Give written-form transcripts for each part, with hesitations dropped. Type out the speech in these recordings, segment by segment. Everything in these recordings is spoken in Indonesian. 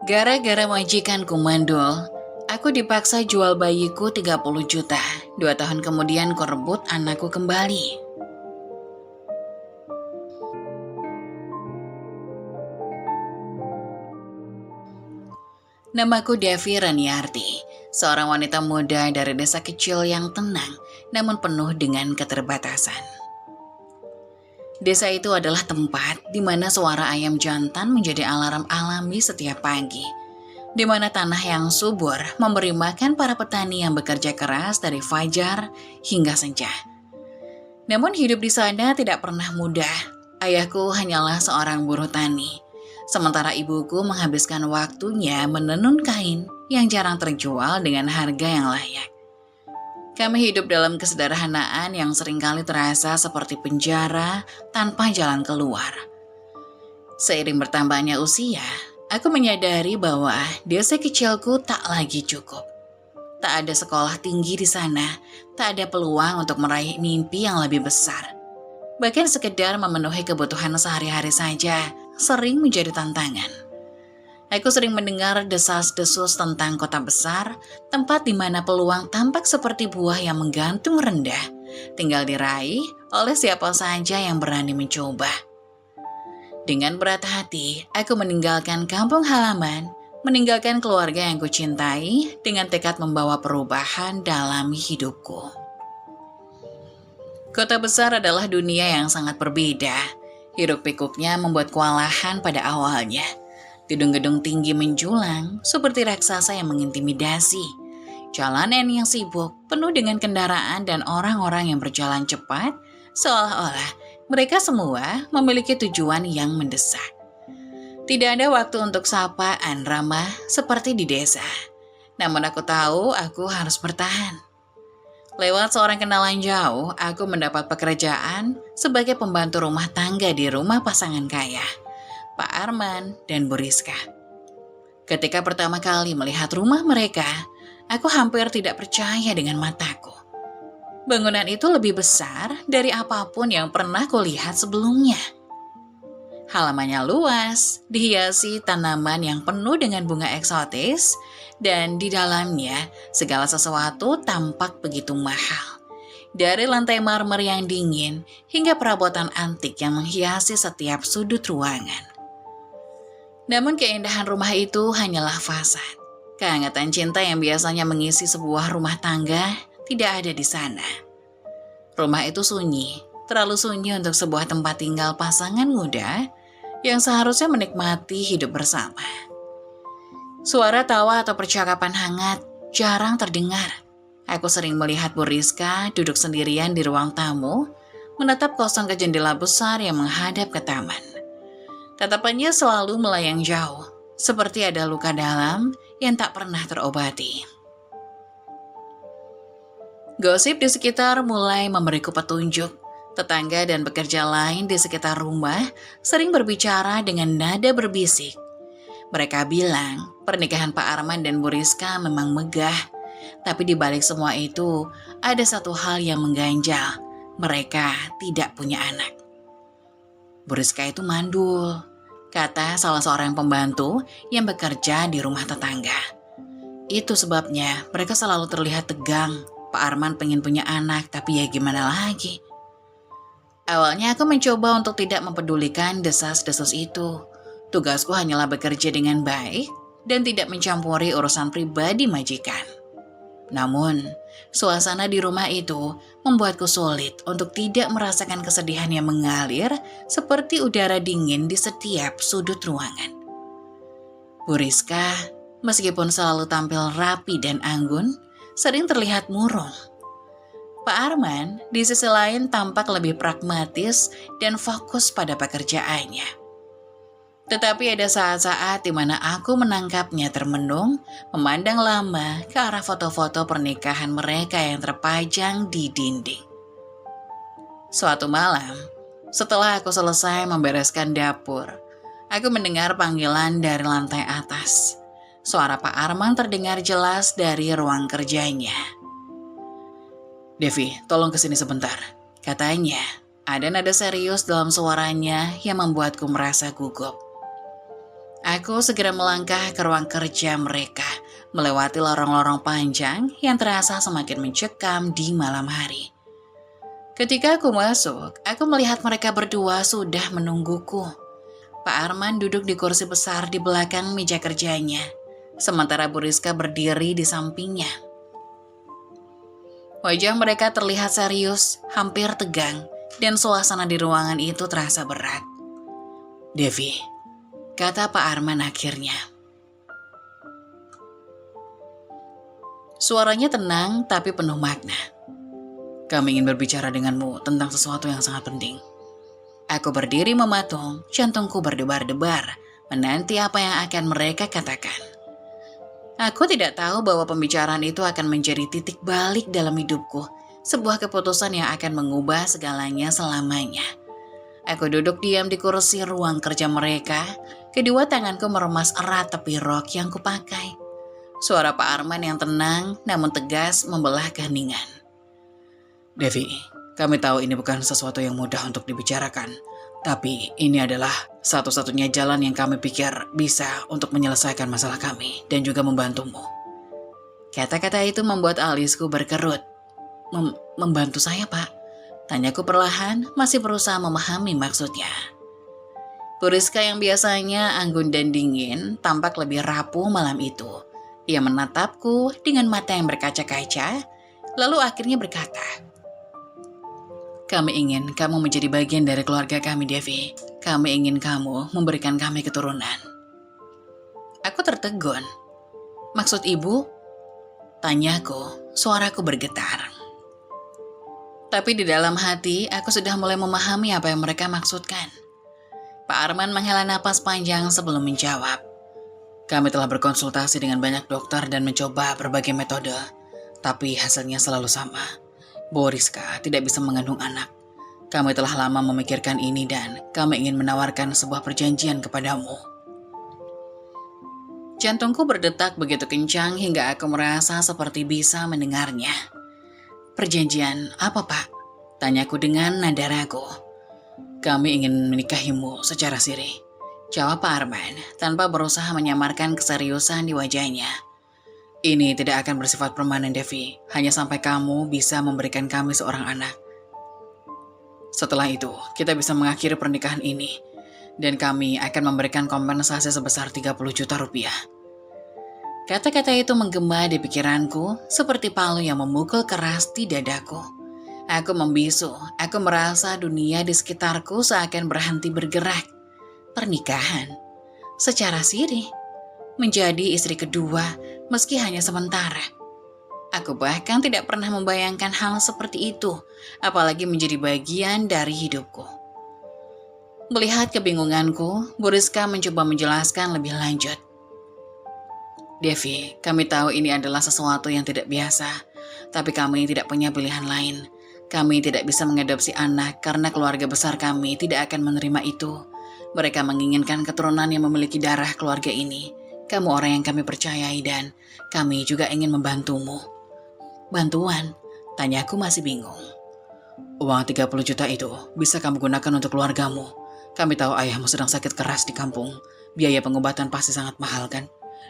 Gara-gara majikanku mandul, aku dipaksa jual bayiku 30 juta. 2 tahun kemudian ku rebut anakku kembali. Namaku Devi Raniarti, seorang wanita muda dari desa kecil yang tenang namun penuh dengan keterbatasan. Desa itu adalah tempat di mana suara ayam jantan menjadi alarm alami setiap pagi, di mana tanah yang subur memberi makan para petani yang bekerja keras dari fajar hingga senja. Namun hidup di sana tidak pernah mudah. Ayahku hanyalah seorang buruh tani, sementara ibuku menghabiskan waktunya menenun kain yang jarang terjual dengan harga yang layak. Kami hidup dalam kesederhanaan yang seringkali terasa seperti penjara tanpa jalan keluar. Seiring bertambahnya usia, aku menyadari bahwa desa kecilku tak lagi cukup. Tak ada sekolah tinggi di sana, tak ada peluang untuk meraih mimpi yang lebih besar. Bahkan sekedar memenuhi kebutuhan sehari-hari saja sering menjadi tantangan. Aku sering mendengar desas-desus tentang kota besar, tempat di mana peluang tampak seperti buah yang menggantung rendah, tinggal diraih oleh siapa saja yang berani mencoba. Dengan berat hati, aku meninggalkan kampung halaman, meninggalkan keluarga yang kucintai dengan tekad membawa perubahan dalam hidupku. Kota besar adalah dunia yang sangat berbeda. Hiruk-pikuknya membuat kewalahan pada awalnya. Gedung-gedung tinggi menjulang seperti raksasa yang mengintimidasi. Jalanan yang sibuk, penuh dengan kendaraan dan orang-orang yang berjalan cepat, seolah-olah mereka semua memiliki tujuan yang mendesak. Tidak ada waktu untuk sapaan ramah seperti di desa. Namun aku tahu aku harus bertahan. Lewat seorang kenalan jauh, aku mendapat pekerjaan sebagai pembantu rumah tangga di rumah pasangan kaya, Pak Arman dan Bu Rizka. Ketika pertama kali melihat rumah mereka, aku hampir tidak percaya dengan mataku. Bangunan itu lebih besar dari apapun yang pernah kulihat sebelumnya. Halamannya luas, dihiasi tanaman yang penuh dengan bunga eksotis, dan di dalamnya segala sesuatu tampak begitu mahal. Dari lantai marmer yang dingin hingga perabotan antik yang menghiasi setiap sudut ruangan. Namun keindahan rumah itu hanyalah fasad. Kehangatan cinta yang biasanya mengisi sebuah rumah tangga tidak ada di sana. Rumah itu sunyi, terlalu sunyi untuk sebuah tempat tinggal pasangan muda yang seharusnya menikmati hidup bersama. Suara tawa atau percakapan hangat jarang terdengar. Aku sering melihat Bu Rizka duduk sendirian di ruang tamu, menatap kosong ke jendela besar yang menghadap ke taman. Tatapannya selalu melayang jauh, seperti ada luka dalam yang tak pernah terobati. Gosip di sekitar mulai memberiku petunjuk. Tetangga dan pekerja lain di sekitar rumah sering berbicara dengan nada berbisik. Mereka bilang pernikahan Pak Arman dan Bu Rizka memang megah, tapi di balik semua itu ada satu hal yang mengganjal. Mereka tidak punya anak. Bu Rizka itu mandul, kata salah seorang pembantu yang bekerja di rumah tetangga. Itu sebabnya mereka selalu terlihat tegang. Pak Arman pengen punya anak, tapi ya gimana lagi? Awalnya aku mencoba untuk tidak mempedulikan desas-desus itu. Tugasku hanyalah bekerja dengan baik dan tidak mencampuri urusan pribadi majikan. Namun, suasana di rumah itu membuatku sulit untuk tidak merasakan kesedihan yang mengalir seperti udara dingin di setiap sudut ruangan. Bu Rizka, meskipun selalu tampil rapi dan anggun, sering terlihat murung. Pak Arman di sisi lain tampak lebih pragmatis dan fokus pada pekerjaannya. Tetapi ada saat-saat di mana aku menangkapnya termenung, memandang lama ke arah foto-foto pernikahan mereka yang terpajang di dinding. Suatu malam, setelah aku selesai membereskan dapur, aku mendengar panggilan dari lantai atas. Suara Pak Arman terdengar jelas dari ruang kerjanya. "Devi, tolong kesini sebentar," katanya. Ada nada serius dalam suaranya yang membuatku merasa gugup. Aku segera melangkah ke ruang kerja mereka, melewati lorong-lorong panjang yang terasa semakin mencekam di malam hari. Ketika aku masuk, aku melihat mereka berdua sudah menungguku. Pak Arman duduk di kursi besar di belakang meja kerjanya, sementara Bu Rizka berdiri di sampingnya. Wajah mereka terlihat serius, hampir tegang, dan suasana di ruangan itu terasa berat. "Devi," kata Pak Arman akhirnya. Suaranya tenang tapi penuh makna. "Kami ingin berbicara denganmu tentang sesuatu yang sangat penting." Aku berdiri mematung, jantungku berdebar-debar, menanti apa yang akan mereka katakan. Aku tidak tahu bahwa pembicaraan itu akan menjadi titik balik dalam hidupku, sebuah keputusan yang akan mengubah segalanya selamanya. Aku duduk diam di kursi ruang kerja mereka, kedua tanganku meremas erat tepi rok yang kupakai. Suara Pak Arman yang tenang namun tegas membelah keheningan. "Devi, kami tahu ini bukan sesuatu yang mudah untuk dibicarakan, tapi ini adalah satu-satunya jalan yang kami pikir bisa untuk menyelesaikan masalah kami dan juga membantumu." Kata-kata itu membuat alisku berkerut. Membantu saya, Pak?" Tanyaku perlahan, masih berusaha memahami maksudnya. Bu Rizka yang biasanya anggun dan dingin tampak lebih rapuh malam itu. Ia menatapku dengan mata yang berkaca-kaca, lalu akhirnya berkata, "Kami ingin kamu menjadi bagian dari keluarga kami, Devi. Kami ingin kamu memberikan kami keturunan." Aku tertegun. "Maksud ibu?" Tanyaku, suaraku bergetar. Tapi di dalam hati, aku sudah mulai memahami apa yang mereka maksudkan. Pak Arman menghela napas panjang sebelum menjawab. "Kami telah berkonsultasi dengan banyak dokter dan mencoba berbagai metode, tapi hasilnya selalu sama. Bu Rizka tidak bisa mengandung anak. Kami telah lama memikirkan ini dan kami ingin menawarkan sebuah perjanjian kepadamu." Jantungku berdetak begitu kencang hingga aku merasa seperti bisa mendengarnya. "Perjanjian apa, Pak?" Tanyaku dengan nada ragu. "Kami ingin menikahimu secara siri," jawab Pak Arman tanpa berusaha menyamarkan keseriusan di wajahnya. "Ini tidak akan bersifat permanen, Devi, hanya sampai kamu bisa memberikan kami seorang anak. Setelah itu, kita bisa mengakhiri pernikahan ini, dan kami akan memberikan kompensasi sebesar 30 juta rupiah. Kata-kata itu menggema di pikiranku seperti palu yang memukul keras di dadaku. Aku membisu, aku merasa dunia di sekitarku seakan berhenti bergerak. Pernikahan, secara sirih, menjadi istri kedua meski hanya sementara. Aku bahkan tidak pernah membayangkan hal seperti itu, apalagi menjadi bagian dari hidupku. Melihat kebingunganku, Bu Rizka mencoba menjelaskan lebih lanjut. "Devi, kami tahu ini adalah sesuatu yang tidak biasa, tapi kami tidak punya pilihan lain. Kami tidak bisa mengadopsi anak karena keluarga besar kami tidak akan menerima itu. Mereka menginginkan keturunan yang memiliki darah keluarga ini. Kamu orang yang kami percayai dan kami juga ingin membantumu." "Bantuan?" Tanyaku masih bingung. "Uang 30 juta itu bisa kamu gunakan untuk keluargamu. Kami tahu ayahmu sedang sakit keras di kampung. Biaya pengobatan pasti sangat mahal kan?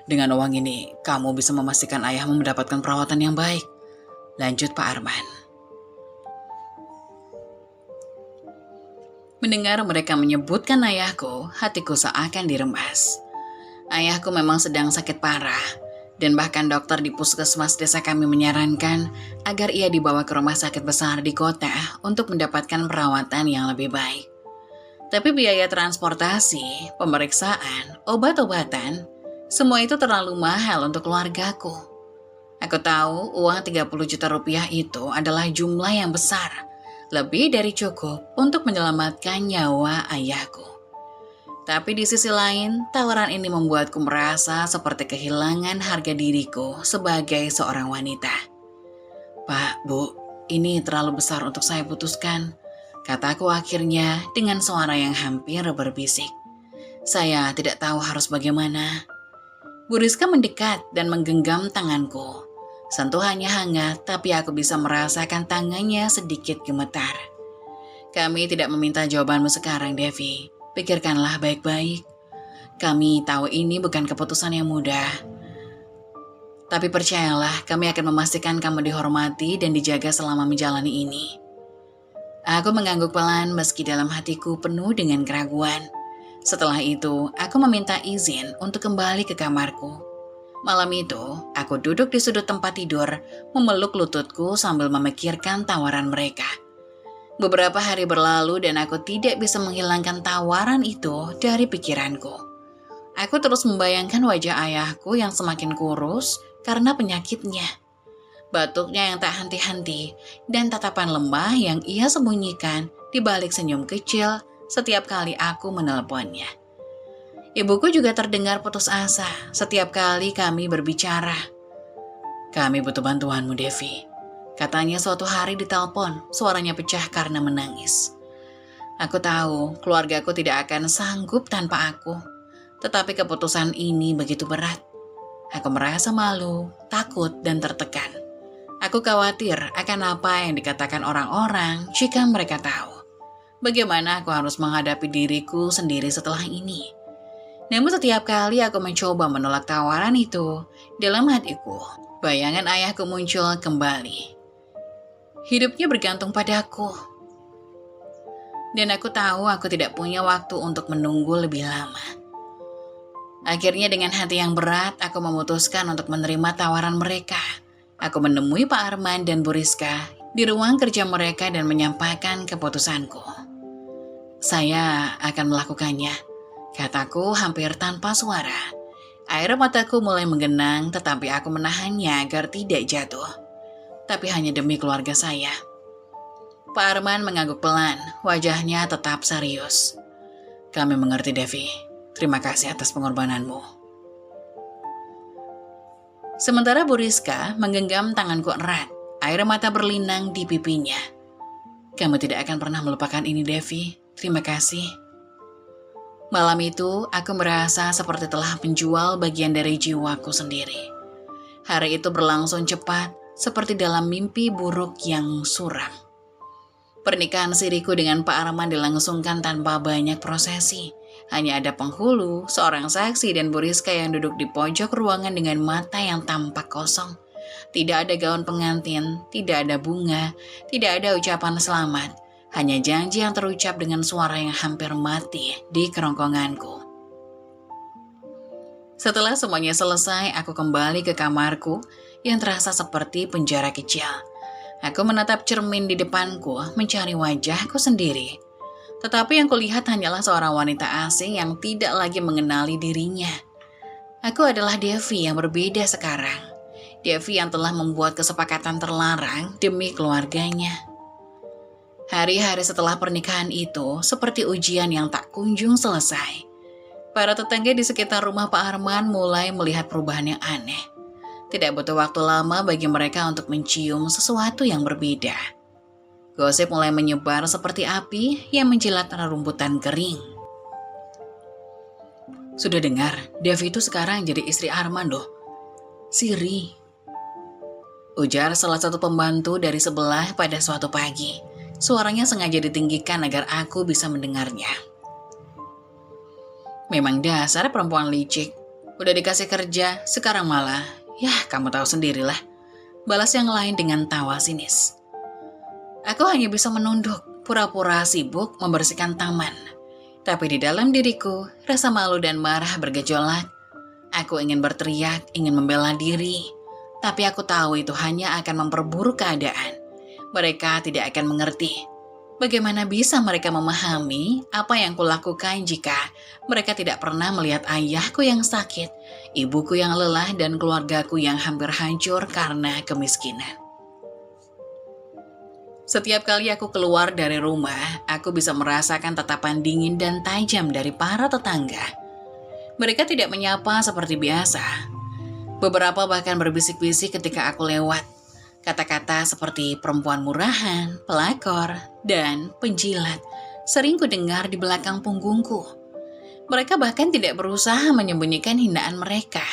Dengan uang ini, kamu bisa memastikan ayahmu mendapatkan perawatan yang baik," lanjut Pak Arman. Mendengar mereka menyebutkan ayahku, hatiku seakan diremas. Ayahku memang sedang sakit parah, dan bahkan dokter di puskesmas desa kami menyarankan agar ia dibawa ke rumah sakit besar di kota untuk mendapatkan perawatan yang lebih baik. Tapi biaya transportasi, pemeriksaan, obat-obatan, semua itu terlalu mahal untuk keluargaku. Aku tahu uang 30 juta rupiah itu adalah jumlah yang besar, lebih dari cukup untuk menyelamatkan nyawa ayahku. Tapi di sisi lain, tawaran ini membuatku merasa seperti kehilangan harga diriku sebagai seorang wanita. "Pak, Bu, ini terlalu besar untuk saya putuskan," kataku akhirnya dengan suara yang hampir berbisik. "Saya tidak tahu harus bagaimana." Bu Rizka mendekat dan menggenggam tanganku. Sentuhannya hangat, tapi aku bisa merasakan tangannya sedikit gemetar. "Kami tidak meminta jawabanmu sekarang, Devi. Pikirkanlah baik-baik. Kami tahu ini bukan keputusan yang mudah. Tapi percayalah, kami akan memastikan kamu dihormati dan dijaga selama menjalani ini. Aku mengangguk pelan meski dalam hatiku penuh dengan keraguan. Setelah itu, aku meminta izin untuk kembali ke kamarku. Malam itu, aku duduk di sudut tempat tidur, memeluk lututku sambil memikirkan tawaran mereka. Beberapa hari berlalu dan aku tidak bisa menghilangkan tawaran itu dari pikiranku. Aku terus membayangkan wajah ayahku yang semakin kurus karena penyakitnya. Batuknya yang tak henti-henti dan tatapan lemah yang ia sembunyikan di balik senyum kecil setiap kali aku menelponnya. Ibuku juga terdengar putus asa setiap kali kami berbicara. Kami butuh bantuanmu, Devi. Katanya suatu hari ditelepon, suaranya pecah karena menangis. Aku tahu keluargaku tidak akan sanggup tanpa aku. Tetapi keputusan ini begitu berat. Aku merasa malu, takut, dan tertekan. Aku khawatir akan apa yang dikatakan orang-orang jika mereka tahu. Bagaimana aku harus menghadapi diriku sendiri setelah ini. Namun setiap kali aku mencoba menolak tawaran itu, dalam hatiku, bayangan ayahku muncul kembali. Hidupnya bergantung padaku. Dan aku tahu aku tidak punya waktu untuk menunggu lebih lama. Akhirnya dengan hati yang berat, aku memutuskan untuk menerima tawaran mereka. Aku menemui Pak Arman dan Bu Rizka di ruang kerja mereka dan menyampaikan keputusanku. Saya akan melakukannya, kataku hampir tanpa suara. Air mataku mulai menggenang tetapi aku menahannya agar tidak jatuh. Tapi hanya demi keluarga saya. Pak Arman mengangguk pelan, wajahnya tetap serius. Kami mengerti, Devi. Terima kasih atas pengorbananmu. Sementara Bu Rizka menggenggam tanganku erat, air mata berlinang di pipinya. Kamu tidak akan pernah melupakan ini, Devi. Terima kasih. Malam itu, aku merasa seperti telah menjual bagian dari jiwaku sendiri. Hari itu berlangsung cepat, seperti dalam mimpi buruk yang suram. Pernikahan siriku dengan Pak Arman dilangsungkan tanpa banyak prosesi. Hanya ada penghulu, seorang saksi, dan Bu Rizka yang duduk di pojok ruangan dengan mata yang tampak kosong. Tidak ada gaun pengantin, tidak ada bunga, tidak ada ucapan selamat. Hanya janji yang terucap dengan suara yang hampir mati di kerongkonganku. Setelah semuanya selesai, aku kembali ke kamarku yang terasa seperti penjara kecil. Aku menatap cermin di depanku, mencari wajahku sendiri. Tetapi yang kulihat hanyalah seorang wanita asing yang tidak lagi mengenali dirinya. Aku adalah Devi yang berbeda sekarang. Devi yang telah membuat kesepakatan terlarang demi keluarganya. Hari-hari setelah pernikahan itu seperti ujian yang tak kunjung selesai. Para tetangga di sekitar rumah Pak Arman mulai melihat perubahan yang aneh. Tidak butuh waktu lama bagi mereka untuk mencium sesuatu yang berbeda. Gosip mulai menyebar seperti api yang menjilat rerumputan kering. Sudah dengar, Devi itu sekarang jadi istri Arman loh. Siri. Ujar salah satu pembantu dari sebelah pada suatu pagi. Suaranya sengaja ditinggikan agar aku bisa mendengarnya. Memang dasar perempuan licik. Udah dikasih kerja, sekarang malah, ya kamu tahu sendirilah. Balas yang lain dengan tawa sinis. Aku hanya bisa menunduk, pura-pura sibuk membersihkan taman. Tapi di dalam diriku, rasa malu dan marah bergejolak. Aku ingin berteriak, ingin membela diri. Tapi aku tahu itu hanya akan memperburuk keadaan. Mereka tidak akan mengerti. Bagaimana bisa mereka memahami apa yang kulakukan jika mereka tidak pernah melihat ayahku yang sakit, ibuku yang lelah, dan keluargaku yang hampir hancur karena kemiskinan. Setiap kali aku keluar dari rumah, aku bisa merasakan tatapan dingin dan tajam dari para tetangga. Mereka tidak menyapa seperti biasa. Beberapa bahkan berbisik-bisik ketika aku lewat. Kata-kata seperti perempuan murahan, pelakor, dan penjilat sering kudengar di belakang punggungku. Mereka bahkan tidak berusaha menyembunyikan hinaan mereka.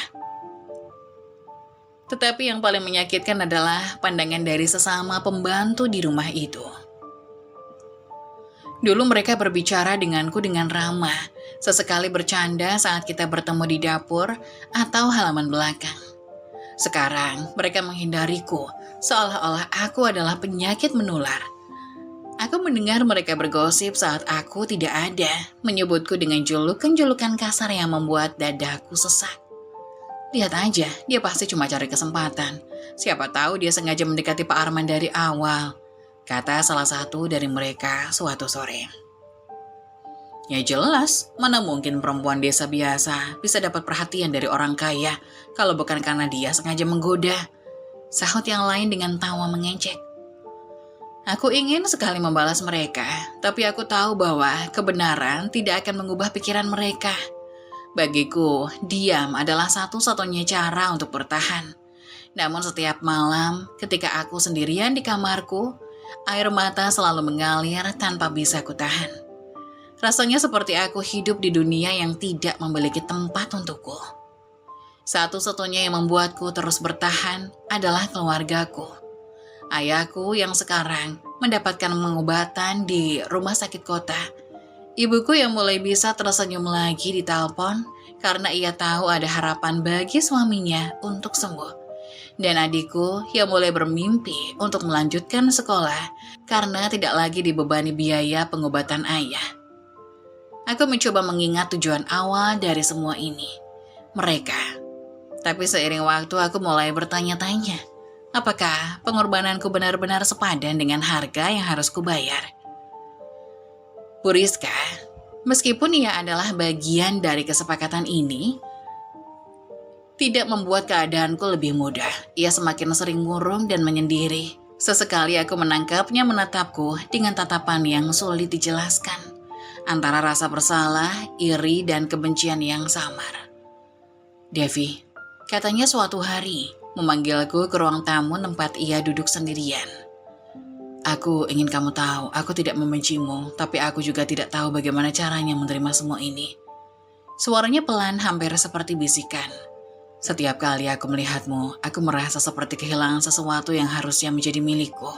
Tetapi yang paling menyakitkan adalah pandangan dari sesama pembantu di rumah itu. Dulu mereka berbicara denganku dengan ramah, Sesekali bercanda saat kita bertemu di dapur atau halaman belakang. Sekarang mereka menghindariku, seolah-olah aku adalah penyakit menular. Aku mendengar mereka bergosip saat aku tidak ada, menyebutku dengan julukan-julukan kasar yang membuat dadaku sesak. Lihat aja, dia pasti cuma cari kesempatan. Siapa tahu dia sengaja mendekati Pak Arman dari awal, kata salah satu dari mereka suatu sore. Ya jelas, mana mungkin perempuan desa biasa bisa dapat perhatian dari orang kaya kalau bukan karena dia sengaja menggoda, sahut yang lain dengan tawa mengejek. Aku ingin sekali membalas mereka, tapi aku tahu bahwa kebenaran tidak akan mengubah pikiran mereka. Bagiku, diam adalah satu-satunya cara untuk bertahan. Namun setiap malam, ketika aku sendirian di kamarku, air mata selalu mengalir tanpa bisa kutahan. Rasanya seperti aku hidup di dunia yang tidak memiliki tempat untukku. Satu-satunya yang membuatku terus bertahan adalah keluargaku. Ayahku yang sekarang mendapatkan pengobatan di rumah sakit kota. Ibuku yang mulai bisa tersenyum lagi di telepon karena ia tahu ada harapan bagi suaminya untuk sembuh. Dan adikku yang mulai bermimpi untuk melanjutkan sekolah karena tidak lagi dibebani biaya pengobatan ayah. Aku mencoba mengingat tujuan awal dari semua ini, mereka. Tapi seiring waktu aku mulai bertanya-tanya, apakah pengorbananku benar-benar sepadan dengan harga yang harus kubayar? Bu Rizka, meskipun ia adalah bagian dari kesepakatan ini, tidak membuat keadaanku lebih mudah. Ia semakin sering murung dan menyendiri. Sesekali aku menangkapnya menatapku dengan tatapan yang sulit dijelaskan. Antara rasa bersalah, iri, dan kebencian yang samar. Devi, katanya suatu hari memanggilku ke ruang tamu tempat ia duduk sendirian. Aku ingin kamu tahu, aku tidak membencimu, tapi aku juga tidak tahu bagaimana caranya menerima semua ini. Suaranya pelan hampir seperti bisikan. Setiap kali aku melihatmu, aku merasa seperti kehilangan sesuatu yang harusnya menjadi milikku.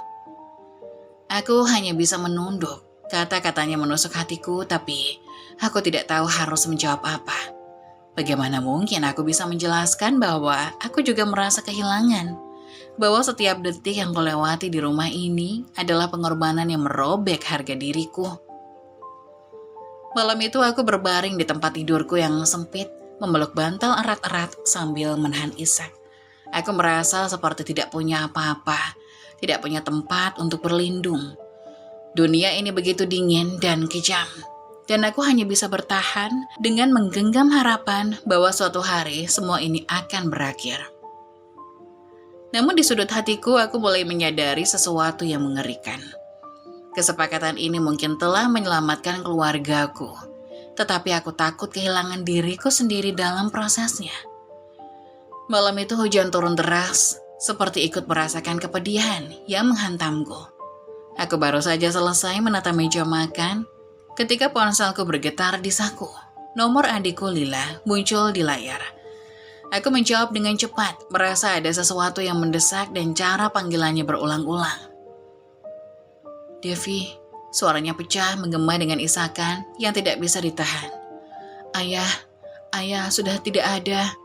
Aku hanya bisa menunduk. Kata-katanya menusuk hatiku, tapi aku tidak tahu harus menjawab apa. Bagaimana mungkin aku bisa menjelaskan bahwa aku juga merasa kehilangan, bahwa setiap detik yang kulewati di rumah ini adalah pengorbanan yang merobek harga diriku. Malam itu aku berbaring di tempat tidurku yang sempit, memeluk bantal erat-erat sambil menahan isak. Aku merasa seperti tidak punya apa-apa, tidak punya tempat untuk berlindung. Dunia ini begitu dingin dan kejam, dan aku hanya bisa bertahan dengan menggenggam harapan bahwa suatu hari semua ini akan berakhir. Namun di sudut hatiku aku mulai menyadari sesuatu yang mengerikan. Kesepakatan ini mungkin telah menyelamatkan keluargaku, tetapi aku takut kehilangan diriku sendiri dalam prosesnya. Malam itu hujan turun deras, seperti ikut merasakan kepedihan yang menghantamku. Aku baru saja selesai menata meja makan ketika ponselku bergetar di saku. Nomor adikku Lila muncul di layar. Aku menjawab dengan cepat, merasa ada sesuatu yang mendesak dan cara panggilannya berulang-ulang. Devi, suaranya pecah menggema dengan isakan yang tidak bisa ditahan. Ayah sudah tidak ada.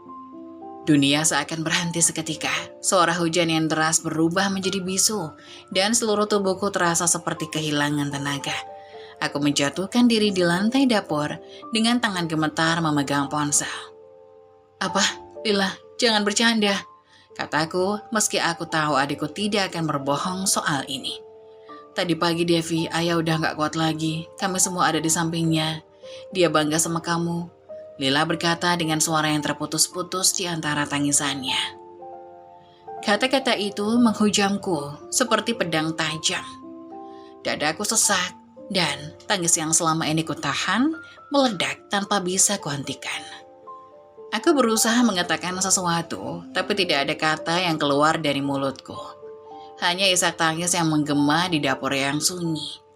Dunia seakan berhenti seketika. Suara hujan yang deras berubah menjadi bisu, dan seluruh tubuhku terasa seperti kehilangan tenaga. Aku menjatuhkan diri di lantai dapur dengan tangan gemetar memegang ponsel. Apa, Lila, jangan bercanda, kataku meski aku tahu adikku tidak akan berbohong soal ini. Tadi pagi Devi, ayah udah gak kuat lagi. Kami semua ada di sampingnya. Dia bangga sama kamu. Lila berkata dengan suara yang terputus-putus di antara tangisannya. Kata-kata itu menghujamku seperti pedang tajam. Dadaku sesak dan tangis yang selama ini kutahan meledak tanpa bisa kuhentikan. Aku berusaha mengatakan sesuatu, tapi tidak ada kata yang keluar dari mulutku. Hanya isak tangis yang menggema di dapur yang sunyi.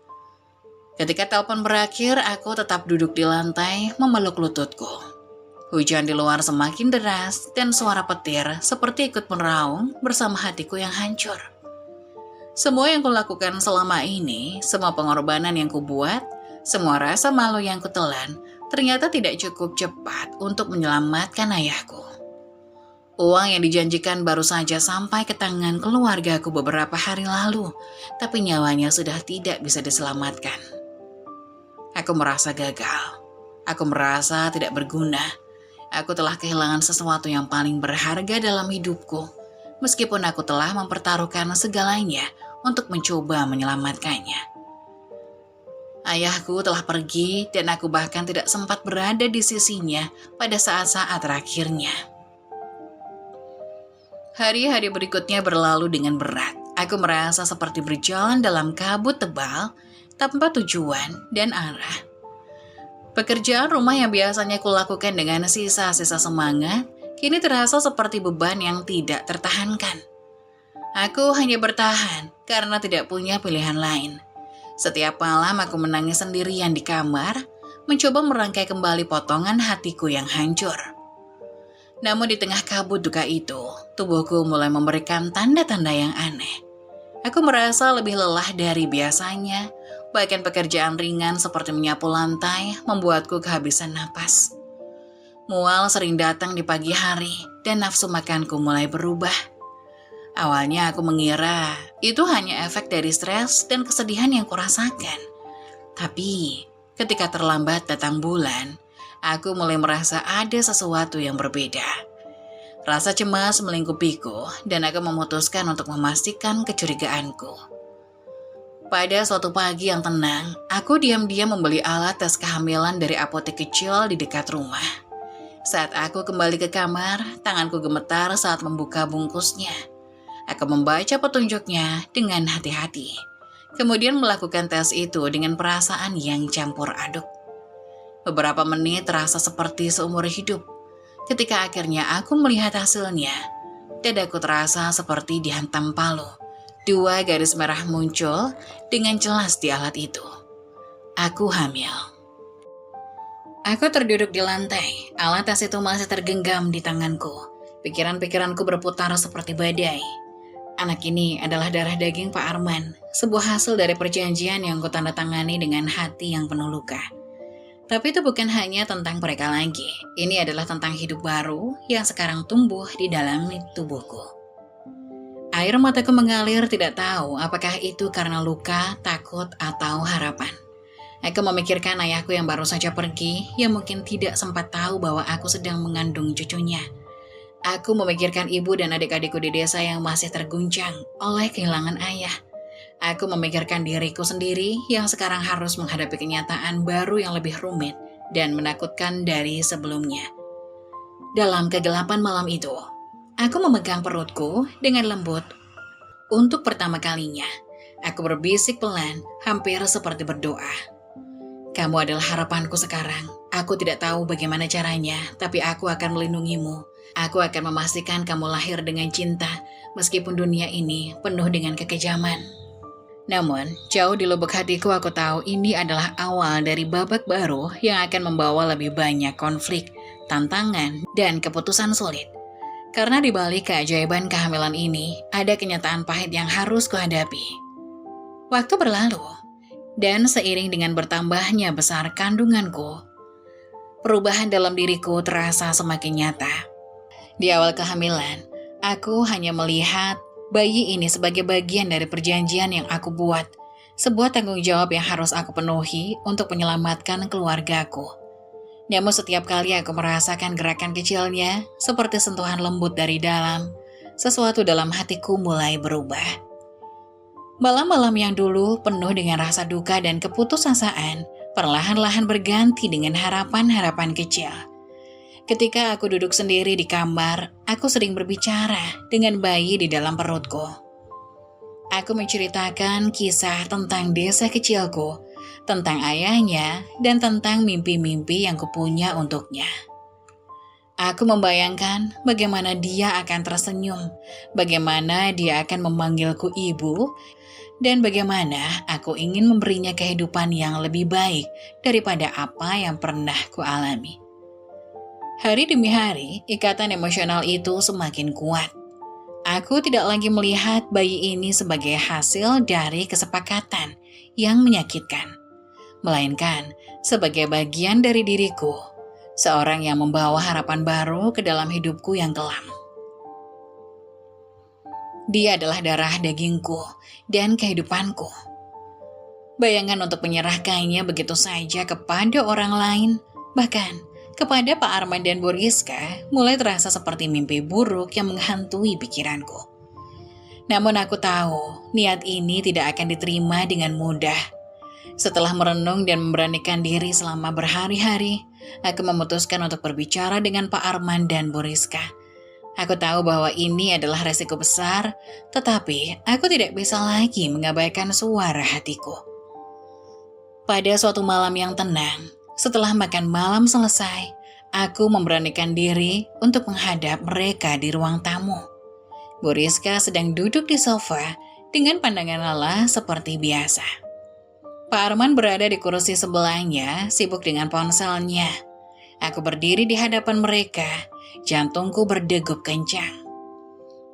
Ketika telepon berakhir, aku tetap duduk di lantai memeluk lututku. Hujan di luar semakin deras dan suara petir seperti ikut meraung bersama hatiku yang hancur. Semua yang kulakukan selama ini, semua pengorbanan yang kubuat, semua rasa malu yang kutelan, ternyata tidak cukup cepat untuk menyelamatkan ayahku. Uang yang dijanjikan baru saja sampai ke tangan keluargaku beberapa hari lalu, tapi nyawanya sudah tidak bisa diselamatkan. Aku merasa gagal. Aku merasa tidak berguna. Aku telah kehilangan sesuatu yang paling berharga dalam hidupku, meskipun aku telah mempertaruhkan segalanya untuk mencoba menyelamatkannya. Ayahku telah pergi dan aku bahkan tidak sempat berada di sisinya pada saat-saat terakhirnya. Hari-hari berikutnya berlalu dengan berat. Aku merasa seperti berjalan dalam kabut tebal, tanpa tujuan dan arah. Pekerjaan rumah yang biasanya kulakukan dengan sisa-sisa semangat, kini terasa seperti beban yang tidak tertahankan. Aku hanya bertahan karena tidak punya pilihan lain. Setiap malam aku menangis sendirian di kamar, mencoba merangkai kembali potongan hatiku yang hancur. Namun di tengah kabut duka itu, tubuhku mulai memberikan tanda-tanda yang aneh. Aku merasa lebih lelah dari biasanya, bahkan pekerjaan ringan seperti menyapu lantai membuatku kehabisan napas. Mual sering datang di pagi hari dan nafsu makanku mulai berubah. Awalnya aku mengira itu hanya efek dari stres dan kesedihan yang kurasakan. Tapi ketika terlambat datang bulan, aku mulai merasa ada sesuatu yang berbeda. Rasa cemas melingkupiku dan aku memutuskan untuk memastikan kecurigaanku. Pada suatu pagi yang tenang, aku diam-diam membeli alat tes kehamilan dari apotek kecil di dekat rumah. Saat aku kembali ke kamar, tanganku gemetar saat membuka bungkusnya. Aku membaca petunjuknya dengan hati-hati. Kemudian melakukan tes itu dengan perasaan yang campur aduk. Beberapa menit terasa seperti seumur hidup. Ketika akhirnya aku melihat hasilnya, dadaku terasa seperti dihantam palu. 2 garis merah muncul dengan jelas di alat itu. Aku hamil. Aku terduduk di lantai. Alat tes itu masih tergenggam di tanganku. Pikiran-pikiranku berputar seperti badai. Anak ini adalah darah daging Pak Arman, sebuah hasil dari perjanjian yang kutandatangani dengan hati yang penuh luka. Tapi itu bukan hanya tentang mereka lagi. Ini adalah tentang hidup baru yang sekarang tumbuh di dalam tubuhku. Air mataku mengalir, tidak tahu apakah itu karena luka, takut, atau harapan. Aku memikirkan ayahku yang baru saja pergi, yang mungkin tidak sempat tahu bahwa aku sedang mengandung cucunya. Aku memikirkan ibu dan adik-adikku di desa yang masih terguncang oleh kehilangan ayah. Aku memikirkan diriku sendiri yang sekarang harus menghadapi kenyataan baru yang lebih rumit dan menakutkan dari sebelumnya. Dalam kegelapan malam itu, aku memegang perutku dengan lembut. Untuk pertama kalinya, aku berbisik pelan, hampir seperti berdoa. Kamu adalah harapanku sekarang. Aku tidak tahu bagaimana caranya, tapi aku akan melindungimu. Aku akan memastikan kamu lahir dengan cinta, meskipun dunia ini penuh dengan kekejaman. Namun, jauh di lubuk hatiku aku tahu ini adalah awal dari babak baru yang akan membawa lebih banyak konflik, tantangan, dan keputusan sulit. Karena di balik keajaiban kehamilan ini, ada kenyataan pahit yang harus kuhadapi. Waktu berlalu, dan seiring dengan bertambahnya besar kandunganku, perubahan dalam diriku terasa semakin nyata. Di awal kehamilan, aku hanya melihat bayi ini sebagai bagian dari perjanjian yang aku buat, sebuah tanggung jawab yang harus aku penuhi untuk menyelamatkan keluargaku. Namun setiap kali aku merasakan gerakan kecilnya, seperti sentuhan lembut dari dalam, sesuatu dalam hatiku mulai berubah. Malam-malam yang dulu penuh dengan rasa duka dan keputusasaan, perlahan-lahan berganti dengan harapan-harapan kecil. Ketika aku duduk sendiri di kamar, aku sering berbicara dengan bayi di dalam perutku. Aku menceritakan kisah tentang desa kecilku, tentang ayahnya, dan tentang mimpi-mimpi yang kupunya untuknya. Aku membayangkan bagaimana dia akan tersenyum, bagaimana dia akan memanggilku ibu, dan bagaimana aku ingin memberinya kehidupan yang lebih baik daripada apa yang pernah kualami. Hari demi hari, ikatan emosional itu semakin kuat. Aku tidak lagi melihat bayi ini sebagai hasil dari kesepakatan yang menyakitkan, melainkan sebagai bagian dari diriku, seorang yang membawa harapan baru ke dalam hidupku yang kelam. Dia adalah darah dagingku dan kehidupanku. Bayangan untuk menyerahkannya begitu saja kepada orang lain, bahkan kepada Pak Arman dan Bu Rizka, mulai terasa seperti mimpi buruk yang menghantui pikiranku. Namun aku tahu, niat ini tidak akan diterima dengan mudah. Setelah merenung dan memberanikan diri selama berhari-hari, aku memutuskan untuk berbicara dengan Pak Arman dan Bu Rizka. Aku tahu bahwa ini adalah resiko besar, tetapi aku tidak bisa lagi mengabaikan suara hatiku. Pada suatu malam yang tenang, setelah makan malam selesai, aku memberanikan diri untuk menghadap mereka di ruang tamu. Bu Rizka sedang duduk di sofa dengan pandangan lelah seperti biasa. Pak Arman berada di kursi sebelahnya, sibuk dengan ponselnya. Aku berdiri di hadapan mereka, jantungku berdegup kencang.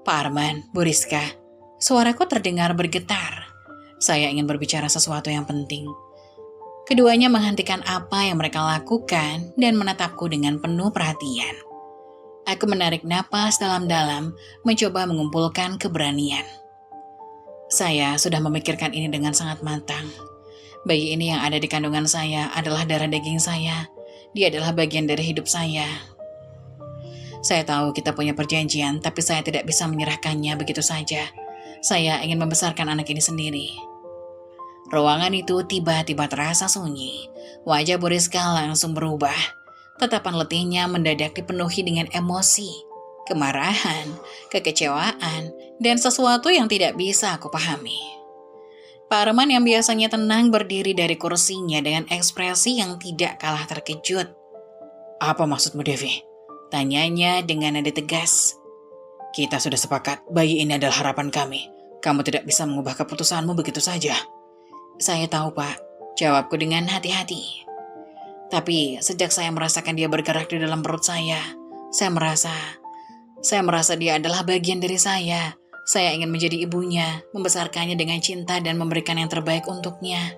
Pak Arman, Bu Rizka, suaraku terdengar bergetar. Saya ingin berbicara sesuatu yang penting. Keduanya menghentikan apa yang mereka lakukan dan menatapku dengan penuh perhatian. Aku menarik napas dalam-dalam, mencoba mengumpulkan keberanian. Saya sudah memikirkan ini dengan sangat matang. Bayi ini yang ada di kandungan saya adalah darah daging saya. Dia adalah bagian dari hidup saya. Saya tahu kita punya perjanjian, tapi saya tidak bisa menyerahkannya begitu saja. Saya ingin membesarkan anak ini sendiri. Ruangan itu tiba-tiba terasa sunyi. Wajah Bu Rizka langsung berubah. Tatapan letihnya mendadak dipenuhi dengan emosi, kemarahan, kekecewaan, dan sesuatu yang tidak bisa aku pahami. Pak Arman yang biasanya tenang berdiri dari kursinya dengan ekspresi yang tidak kalah terkejut. "Apa maksudmu, Devi?" tanyanya dengan nada tegas. "Kita sudah sepakat, bayi ini adalah harapan kami. Kamu tidak bisa mengubah keputusanmu begitu saja." "Saya tahu, Pak," jawabku dengan hati-hati. "Tapi sejak saya merasakan dia bergerak di dalam perut saya merasa dia adalah bagian dari saya. Saya ingin menjadi ibunya, membesarkannya dengan cinta dan memberikan yang terbaik untuknya."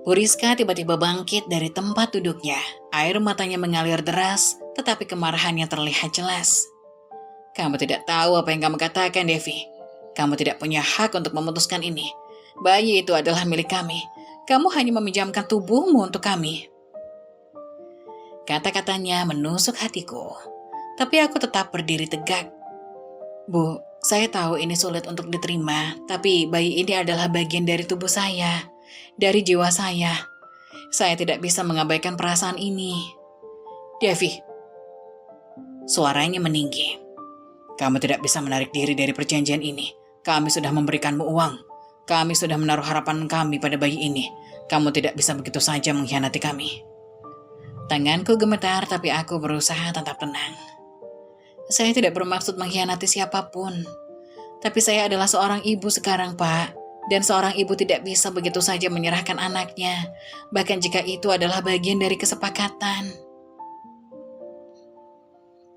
Bu Rizka tiba-tiba bangkit dari tempat duduknya. Air matanya mengalir deras, tetapi kemarahannya terlihat jelas. "Kamu tidak tahu apa yang kamu katakan, Devi. Kamu tidak punya hak untuk memutuskan ini. Bayi itu adalah milik kami. Kamu hanya meminjamkan tubuhmu untuk kami." Kata-katanya menusuk hatiku, tapi aku tetap berdiri tegak. "Bu, saya tahu ini sulit untuk diterima, tapi bayi ini adalah bagian dari tubuh saya, dari jiwa saya. Saya tidak bisa mengabaikan perasaan ini." "Devi," suaranya meninggi, "kamu tidak bisa menarik diri dari perjanjian ini. Kami sudah memberikanmu uang. Kami sudah menaruh harapan kami pada bayi ini. Kamu tidak bisa begitu saja mengkhianati kami." Tanganku gemetar, tapi aku berusaha tetap tenang. "Saya tidak bermaksud mengkhianati siapapun. Tapi saya adalah seorang ibu sekarang, Pak. Dan seorang ibu tidak bisa begitu saja menyerahkan anaknya, bahkan jika itu adalah bagian dari kesepakatan."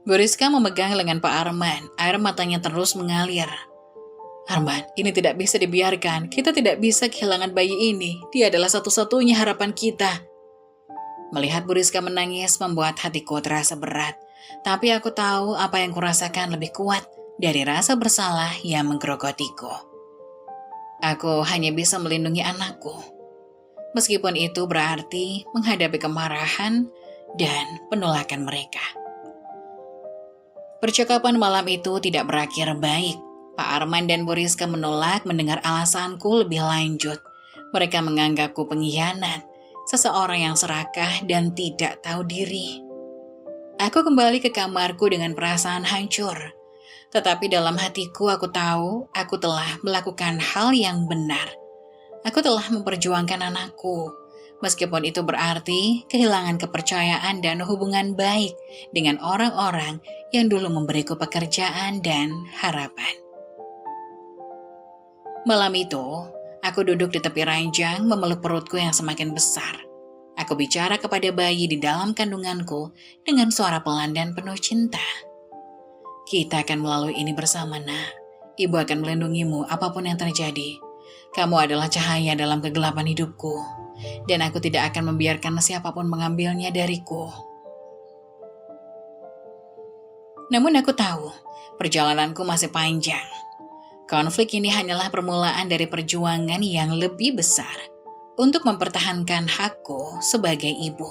Bu Rizka memegang lengan Pak Arman. Air matanya terus mengalir. "Arman, ini tidak bisa dibiarkan. Kita tidak bisa kehilangan bayi ini. Dia adalah satu-satunya harapan kita." Melihat Bu Rizka menangis membuat hatiku terasa berat. Tapi aku tahu apa yang kurasakan lebih kuat dari rasa bersalah yang menggerogotiku. Aku hanya bisa melindungi anakku. Meskipun itu berarti menghadapi kemarahan dan penolakan mereka. Percakapan malam itu tidak berakhir baik. Pak Arman dan Bu Rizka menolak mendengar alasanku lebih lanjut. Mereka menganggapku pengkhianat, seseorang yang serakah dan tidak tahu diri. Aku kembali ke kamarku dengan perasaan hancur. Tetapi dalam hatiku aku tahu aku telah melakukan hal yang benar. Aku telah memperjuangkan anakku, meskipun itu berarti kehilangan kepercayaan dan hubungan baik dengan orang-orang yang dulu memberiku pekerjaan dan harapan. Malam itu, aku duduk di tepi ranjang memeluk perutku yang semakin besar. Aku bicara kepada bayi di dalam kandunganku dengan suara pelan dan penuh cinta. "Kita akan melalui ini bersama, Nak. Ibu akan melindungimu apapun yang terjadi. Kamu adalah cahaya dalam kegelapan hidupku. dan aku tidak akan membiarkan siapapun mengambilnya dariku. Namun aku tahu, perjalananku masih panjang. Konflik ini hanyalah permulaan dari perjuangan yang lebih besar untuk mempertahankan hakku sebagai ibu.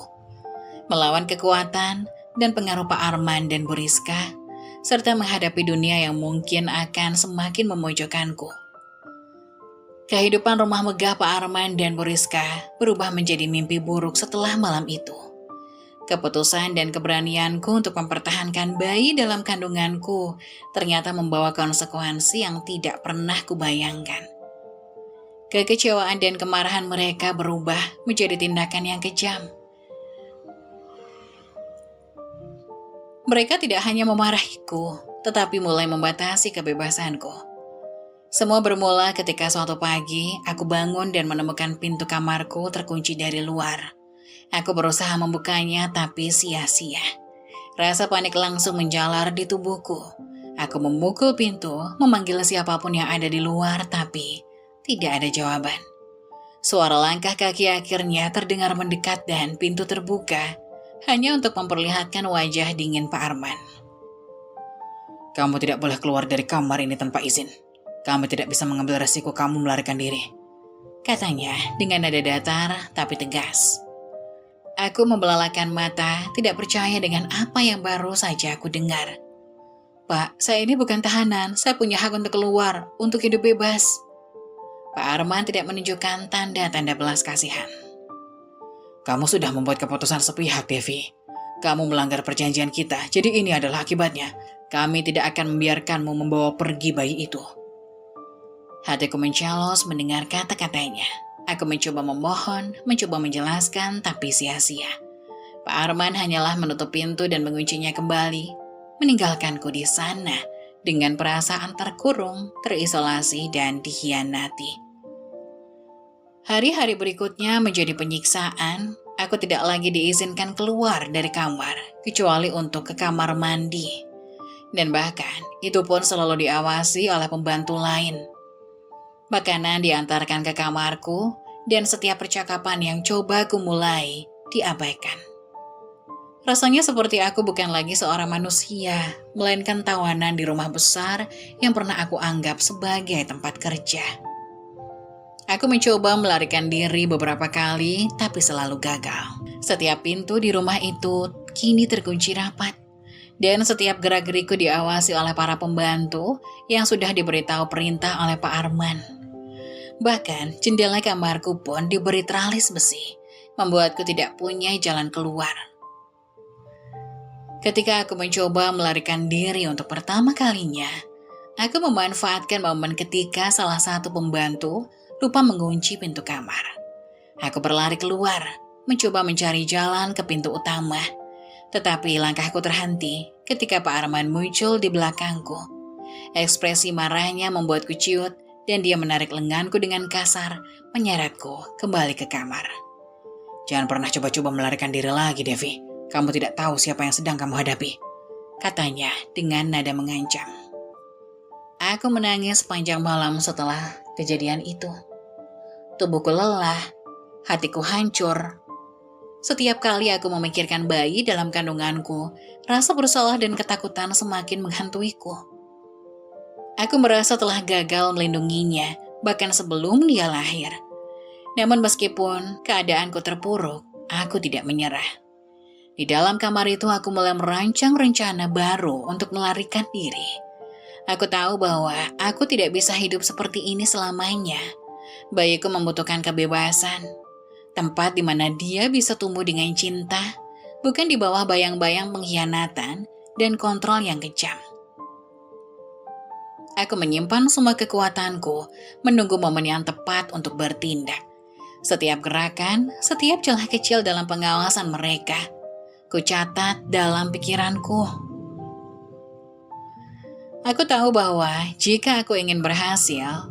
Melawan kekuatan dan pengaruh Pak Arman dan Bu Rizka, serta menghadapi dunia yang mungkin akan semakin memojokkanku. Kehidupan rumah megah Pak Arman dan Bu Rizka berubah menjadi mimpi buruk setelah malam itu. Keputusan dan keberanianku untuk mempertahankan bayi dalam kandunganku ternyata membawa konsekuensi yang tidak pernah kubayangkan. Kekecewaan dan kemarahan mereka berubah menjadi tindakan yang kejam. Mereka tidak hanya memarahiku, tetapi mulai membatasi kebebasanku. Semua bermula ketika suatu pagi aku bangun dan menemukan pintu kamarku terkunci dari luar. Aku berusaha membukanya tapi sia-sia. Rasa panik langsung menjalar di tubuhku. Aku memukul pintu, memanggil siapapun yang ada di luar tapi tidak ada jawaban. Suara langkah kaki akhirnya terdengar mendekat dan pintu terbuka hanya untuk memperlihatkan wajah dingin Pak Arman. Kamu tidak boleh keluar dari kamar ini tanpa izin. Kamu tidak bisa mengambil resiko kamu melarikan diri, katanya dengan nada datar tapi tegas. Aku membelalakan mata, tidak percaya dengan apa yang baru saja aku dengar. Pak, saya ini bukan tahanan, saya punya hak untuk keluar, untuk hidup bebas. Pak Arman tidak menunjukkan tanda-tanda belas kasihan. Kamu sudah membuat keputusan sepihak, Devi. Kamu melanggar perjanjian kita, jadi ini adalah akibatnya. Kami tidak akan membiarkanmu membawa pergi bayi itu. Hatiku mencalos mendengar kata-katanya. Aku mencoba memohon, mencoba menjelaskan, tapi sia-sia. Pak Arman hanyalah menutup pintu dan menguncinya kembali, meninggalkanku di sana dengan perasaan terkurung, terisolasi, dan dikhianati. Hari-hari berikutnya menjadi penyiksaan. Aku tidak lagi diizinkan keluar dari kamar, kecuali untuk ke kamar mandi. Dan bahkan, itu pun selalu diawasi oleh pembantu lain. Makanan diantarkan ke kamarku, dan setiap percakapan yang coba ku mulai diabaikan. Rasanya seperti aku bukan lagi seorang manusia, melainkan tawanan di rumah besar yang pernah aku anggap sebagai tempat kerja. Aku mencoba melarikan diri beberapa kali, tapi selalu gagal. Setiap pintu di rumah itu kini terkunci rapat, dan setiap gerak-geriku diawasi oleh para pembantu yang sudah diberitahu perintah oleh Pak Arman. Bahkan jendela kamarku pun diberi teralis besi, membuatku tidak punya jalan keluar. Ketika aku mencoba melarikan diri untuk pertama kalinya, aku memanfaatkan momen ketika salah satu pembantu lupa mengunci pintu kamar. Aku berlari keluar, mencoba mencari jalan ke pintu utama. Tetapi langkahku terhenti ketika Pak Arman muncul di belakangku. Ekspresi marahnya membuatku ciut, dan dia menarik lenganku dengan kasar, menyeretku kembali ke kamar. Jangan pernah coba-coba melarikan diri lagi, Devi. Kamu tidak tahu siapa yang sedang kamu hadapi, katanya dengan nada mengancam. Aku menangis sepanjang malam setelah kejadian itu. Tubuhku lelah, hatiku hancur. Setiap kali aku memikirkan bayi dalam kandunganku, rasa bersalah dan ketakutan semakin menghantuiku. Aku merasa telah gagal melindunginya, bahkan sebelum dia lahir. Namun meskipun keadaanku terpuruk, aku tidak menyerah. Di dalam kamar itu aku mulai merancang rencana baru untuk melarikan diri. Aku tahu bahwa aku tidak bisa hidup seperti ini selamanya. Bayiku membutuhkan kebebasan, tempat di mana dia bisa tumbuh dengan cinta, bukan di bawah bayang-bayang pengkhianatan dan kontrol yang kejam. Aku menyimpan semua kekuatanku, menunggu momen yang tepat untuk bertindak. Setiap gerakan, setiap celah kecil dalam pengawasan mereka, ku catat dalam pikiranku. Aku tahu bahwa jika aku ingin berhasil,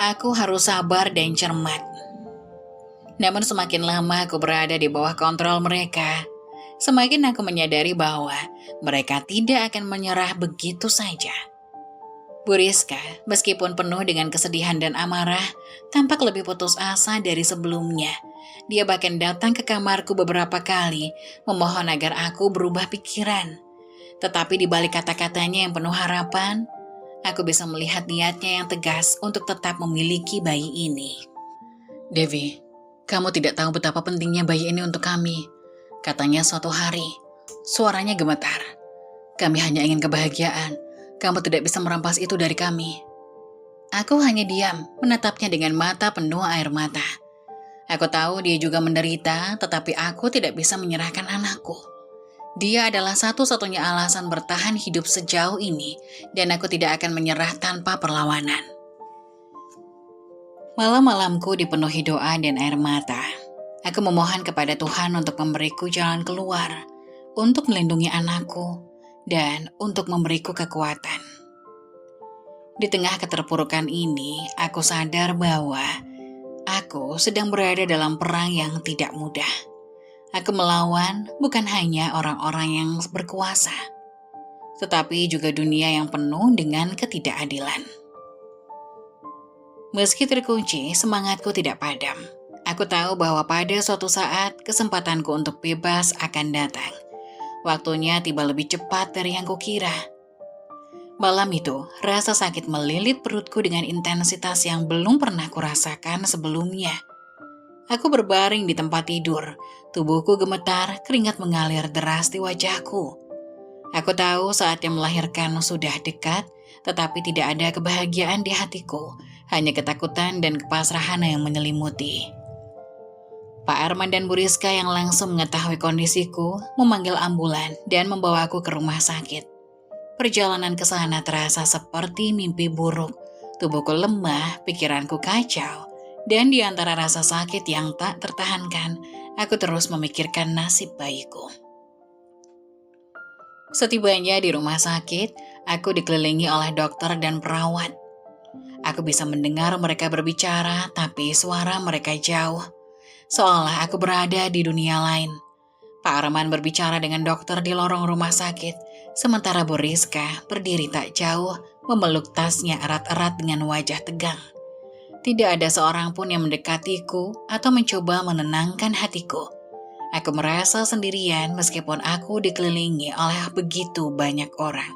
aku harus sabar dan cermat. Namun semakin lama aku berada di bawah kontrol mereka, semakin aku menyadari bahwa mereka tidak akan menyerah begitu saja. Bu Rizka, meskipun penuh dengan kesedihan dan amarah, tampak lebih putus asa dari sebelumnya. Dia bahkan datang ke kamarku beberapa kali, memohon agar aku berubah pikiran. Tetapi di balik kata-katanya yang penuh harapan, aku bisa melihat niatnya yang tegas untuk tetap memiliki bayi ini. Devi, kamu tidak tahu betapa pentingnya bayi ini untuk kami, katanya suatu hari. Suaranya gemetar. Kami hanya ingin kebahagiaan. Kamu tidak bisa merampas itu dari kami. Aku hanya diam, menatapnya dengan mata penuh air mata. Aku tahu dia juga menderita, tetapi aku tidak bisa menyerahkan anakku. Dia adalah satu-satunya alasan bertahan hidup sejauh ini, dan aku tidak akan menyerah tanpa perlawanan. Malam-malamku dipenuhi doa dan air mata. Aku memohon kepada Tuhan untuk memberiku jalan keluar, untuk melindungi anakku, dan untuk memberiku kekuatan. Di tengah keterpurukan ini, aku sadar bahwa aku sedang berada dalam perang yang tidak mudah. Aku melawan bukan hanya orang-orang yang berkuasa, tetapi juga dunia yang penuh dengan ketidakadilan. Meski terkunci, semangatku tidak padam. Aku tahu bahwa pada suatu saat kesempatanku untuk bebas akan datang. Waktunya tiba lebih cepat dari yang kukira. Malam itu, rasa sakit melilit perutku dengan intensitas yang belum pernah kurasakan sebelumnya. Aku berbaring di tempat tidur, tubuhku gemetar, keringat mengalir deras di wajahku. Aku tahu saatnya melahirkan sudah dekat, tetapi tidak ada kebahagiaan di hatiku, hanya ketakutan dan kepasrahan yang menyelimuti. Pak Arman dan Bu Rizka yang langsung mengetahui kondisiku, memanggil ambulan dan membawaku ke rumah sakit. Perjalanan ke sana terasa seperti mimpi buruk. Tubuhku lemah, pikiranku kacau, dan di antara rasa sakit yang tak tertahankan, aku terus memikirkan nasib bayiku. Setibanya di rumah sakit, aku dikelilingi oleh dokter dan perawat. Aku bisa mendengar mereka berbicara, tapi suara mereka jauh. Seolah aku berada di dunia lain. Pak Arman berbicara dengan dokter di lorong rumah sakit, sementara Bu Rizka berdiri tak jauh, memeluk tasnya erat-erat dengan wajah tegang. Tidak ada seorang pun yang mendekatiku atau mencoba menenangkan hatiku. Aku merasa sendirian meskipun aku dikelilingi oleh begitu banyak orang.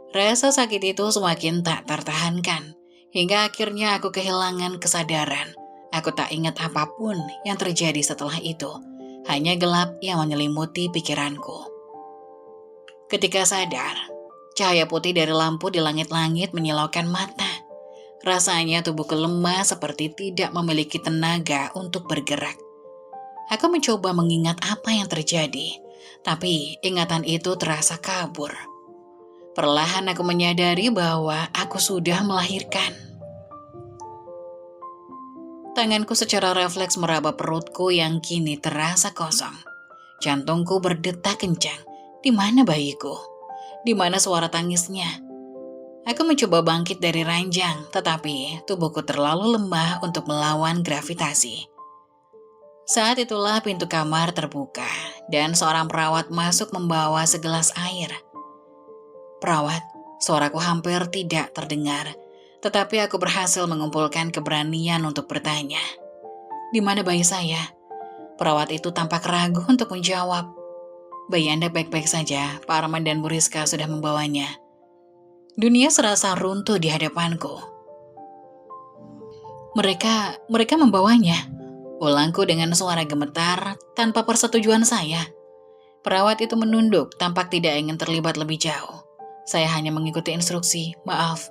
Rasa sakit itu semakin tak tertahankan, hingga akhirnya aku kehilangan kesadaran. Aku tak ingat apapun yang terjadi setelah itu, hanya gelap yang menyelimuti pikiranku. Ketika sadar, cahaya putih dari lampu di langit-langit menyilaukan mata. Rasanya tubuhku lemah seperti tidak memiliki tenaga untuk bergerak. Aku mencoba mengingat apa yang terjadi, tapi ingatan itu terasa kabur. Perlahan aku menyadari bahwa aku sudah melahirkan. Tanganku secara refleks meraba perutku yang kini terasa kosong. Jantungku berdetak kencang. Di mana bayiku? Di mana suara tangisnya? Aku mencoba bangkit dari ranjang, tetapi tubuhku terlalu lemah untuk melawan gravitasi. Saat itulah pintu kamar terbuka, dan seorang perawat masuk membawa segelas air. Perawat, suaraku hampir tidak terdengar. Tetapi aku berhasil mengumpulkan keberanian untuk bertanya. Di mana bayi saya? Perawat itu tampak ragu untuk menjawab. Bayi Anda baik-baik saja, Pak Arman dan Bu Rizka sudah membawanya. Dunia serasa runtuh di hadapanku. Mereka membawanya. Ulangku dengan suara gemetar tanpa persetujuan saya. Perawat itu menunduk, tampak tidak ingin terlibat lebih jauh. Saya hanya mengikuti instruksi, maaf.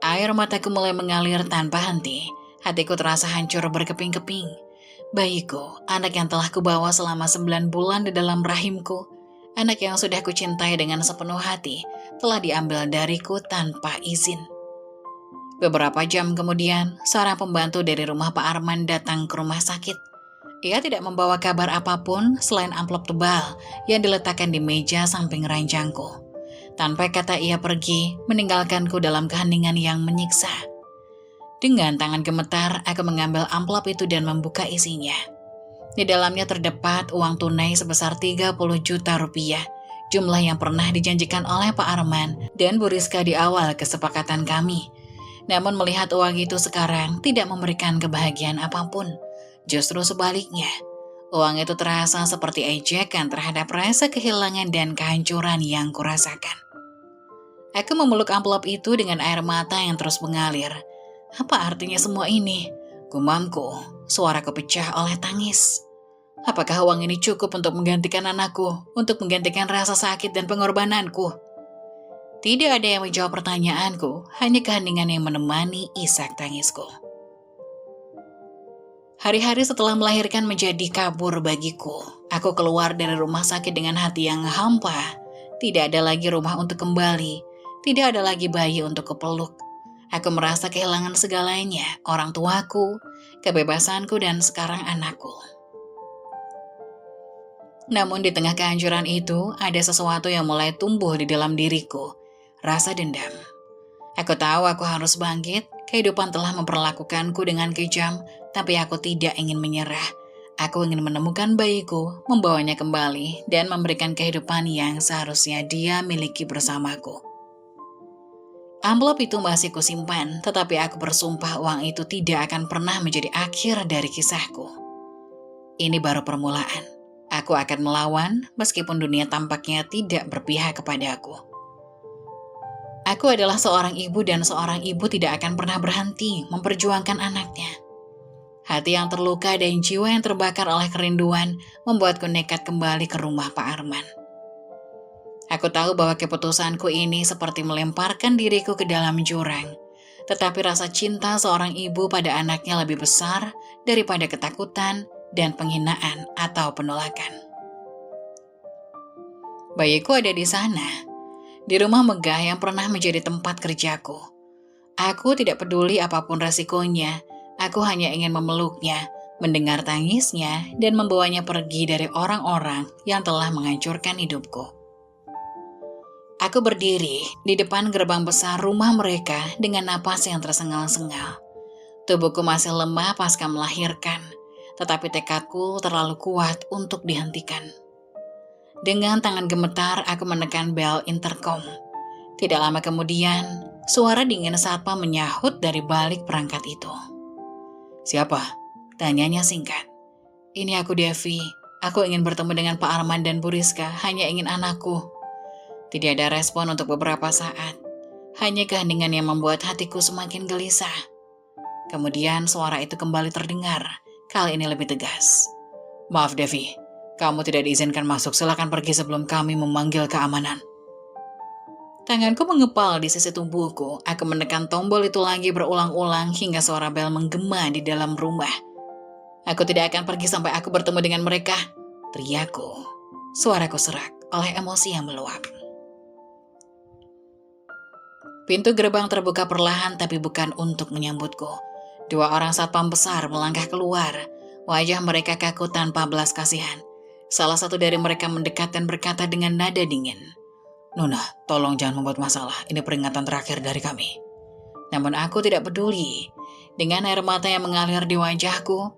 Air mataku mulai mengalir tanpa henti. Hatiku terasa hancur berkeping-keping. Bayiku, anak yang telah kubawa selama 9 bulan di dalam rahimku, anak yang sudah kucintai dengan sepenuh hati, telah diambil dariku tanpa izin. Beberapa jam kemudian, seorang pembantu dari rumah Pak Arman datang ke rumah sakit. Ia tidak membawa kabar apapun selain amplop tebal yang diletakkan di meja samping ranjangku. Tanpa kata ia pergi, meninggalkanku dalam keheningan yang menyiksa. Dengan tangan gemetar, aku mengambil amplop itu dan membuka isinya. Di dalamnya terdapat uang tunai sebesar 30 juta rupiah, jumlah yang pernah dijanjikan oleh Pak Arman dan Bu Rizka di awal kesepakatan kami. Namun melihat uang itu sekarang tidak memberikan kebahagiaan apapun. Justru sebaliknya, uang itu terasa seperti ejekan terhadap rasa kehilangan dan kehancuran yang kurasakan. Aku memeluk amplop itu dengan air mata yang terus mengalir. Apa artinya semua ini? Gumamku, suaraku pecah oleh tangis. Apakah uang ini cukup untuk menggantikan anakku, untuk menggantikan rasa sakit dan pengorbananku? Tidak ada yang menjawab pertanyaanku, hanya keheningan yang menemani isak tangisku. Hari-hari setelah melahirkan menjadi kabur bagiku. Aku keluar dari rumah sakit dengan hati yang hampa. Tidak ada lagi rumah untuk kembali. Tidak ada lagi bayi untuk kupeluk. Aku merasa kehilangan segalanya, orang tuaku, kebebasanku, dan sekarang anakku. Namun di tengah kehancuran itu, ada sesuatu yang mulai tumbuh di dalam diriku. Rasa dendam. Aku tahu aku harus bangkit. Kehidupan telah memperlakukanku dengan kejam, tapi aku tidak ingin menyerah. Aku ingin menemukan bayiku, membawanya kembali, dan memberikan kehidupan yang seharusnya dia miliki bersamaku. Amplop itu masih kusimpan, tetapi aku bersumpah uang itu tidak akan pernah menjadi akhir dari kisahku. Ini baru permulaan. Aku akan melawan, meskipun dunia tampaknya tidak berpihak kepadaku. Aku adalah seorang ibu dan seorang ibu tidak akan pernah berhenti memperjuangkan anaknya. Hati yang terluka dan jiwa yang terbakar oleh kerinduan membuatku nekat kembali ke rumah Pak Arman. Aku tahu bahwa keputusanku ini seperti melemparkan diriku ke dalam jurang. Tetapi rasa cinta seorang ibu pada anaknya lebih besar daripada ketakutan dan penghinaan atau penolakan. Bayiku ada di sana. Di rumah megah yang pernah menjadi tempat kerjaku. Aku tidak peduli apapun resikonya, aku hanya ingin memeluknya, mendengar tangisnya, dan membawanya pergi dari orang-orang yang telah menghancurkan hidupku. Aku berdiri di depan gerbang besar rumah mereka dengan napas yang tersengal-sengal. Tubuhku masih lemah pasca melahirkan, tetapi tekadku terlalu kuat untuk dihentikan. Dengan tangan gemetar, aku menekan bel intercom. Tidak lama kemudian, suara dingin satpam menyahut dari balik perangkat itu. "Siapa?" tanyanya singkat. "Ini aku, Devi. Aku ingin bertemu dengan Pak Arman dan Bu Rizka, hanya ingin anakku." Tidak ada respon untuk beberapa saat. Hanya keheningan yang membuat hatiku semakin gelisah. Kemudian suara itu kembali terdengar, kali ini lebih tegas. "Maaf, Devi. Kamu tidak diizinkan masuk, silakan pergi sebelum kami memanggil keamanan." Tanganku mengepal di sisi tubuhku. Aku menekan tombol itu lagi berulang-ulang hingga suara bel menggema di dalam rumah. "Aku tidak akan pergi sampai aku bertemu dengan mereka," teriakku. Suaraku serak oleh emosi yang meluap. Pintu gerbang terbuka perlahan tapi bukan untuk menyambutku. 2 orang satpam besar melangkah keluar. Wajah mereka kaku tanpa belas kasihan. Salah satu dari mereka mendekat dan berkata dengan nada dingin, "Nona, tolong jangan membuat masalah. Ini peringatan terakhir dari kami." Namun aku tidak peduli. Dengan air mata yang mengalir di wajahku,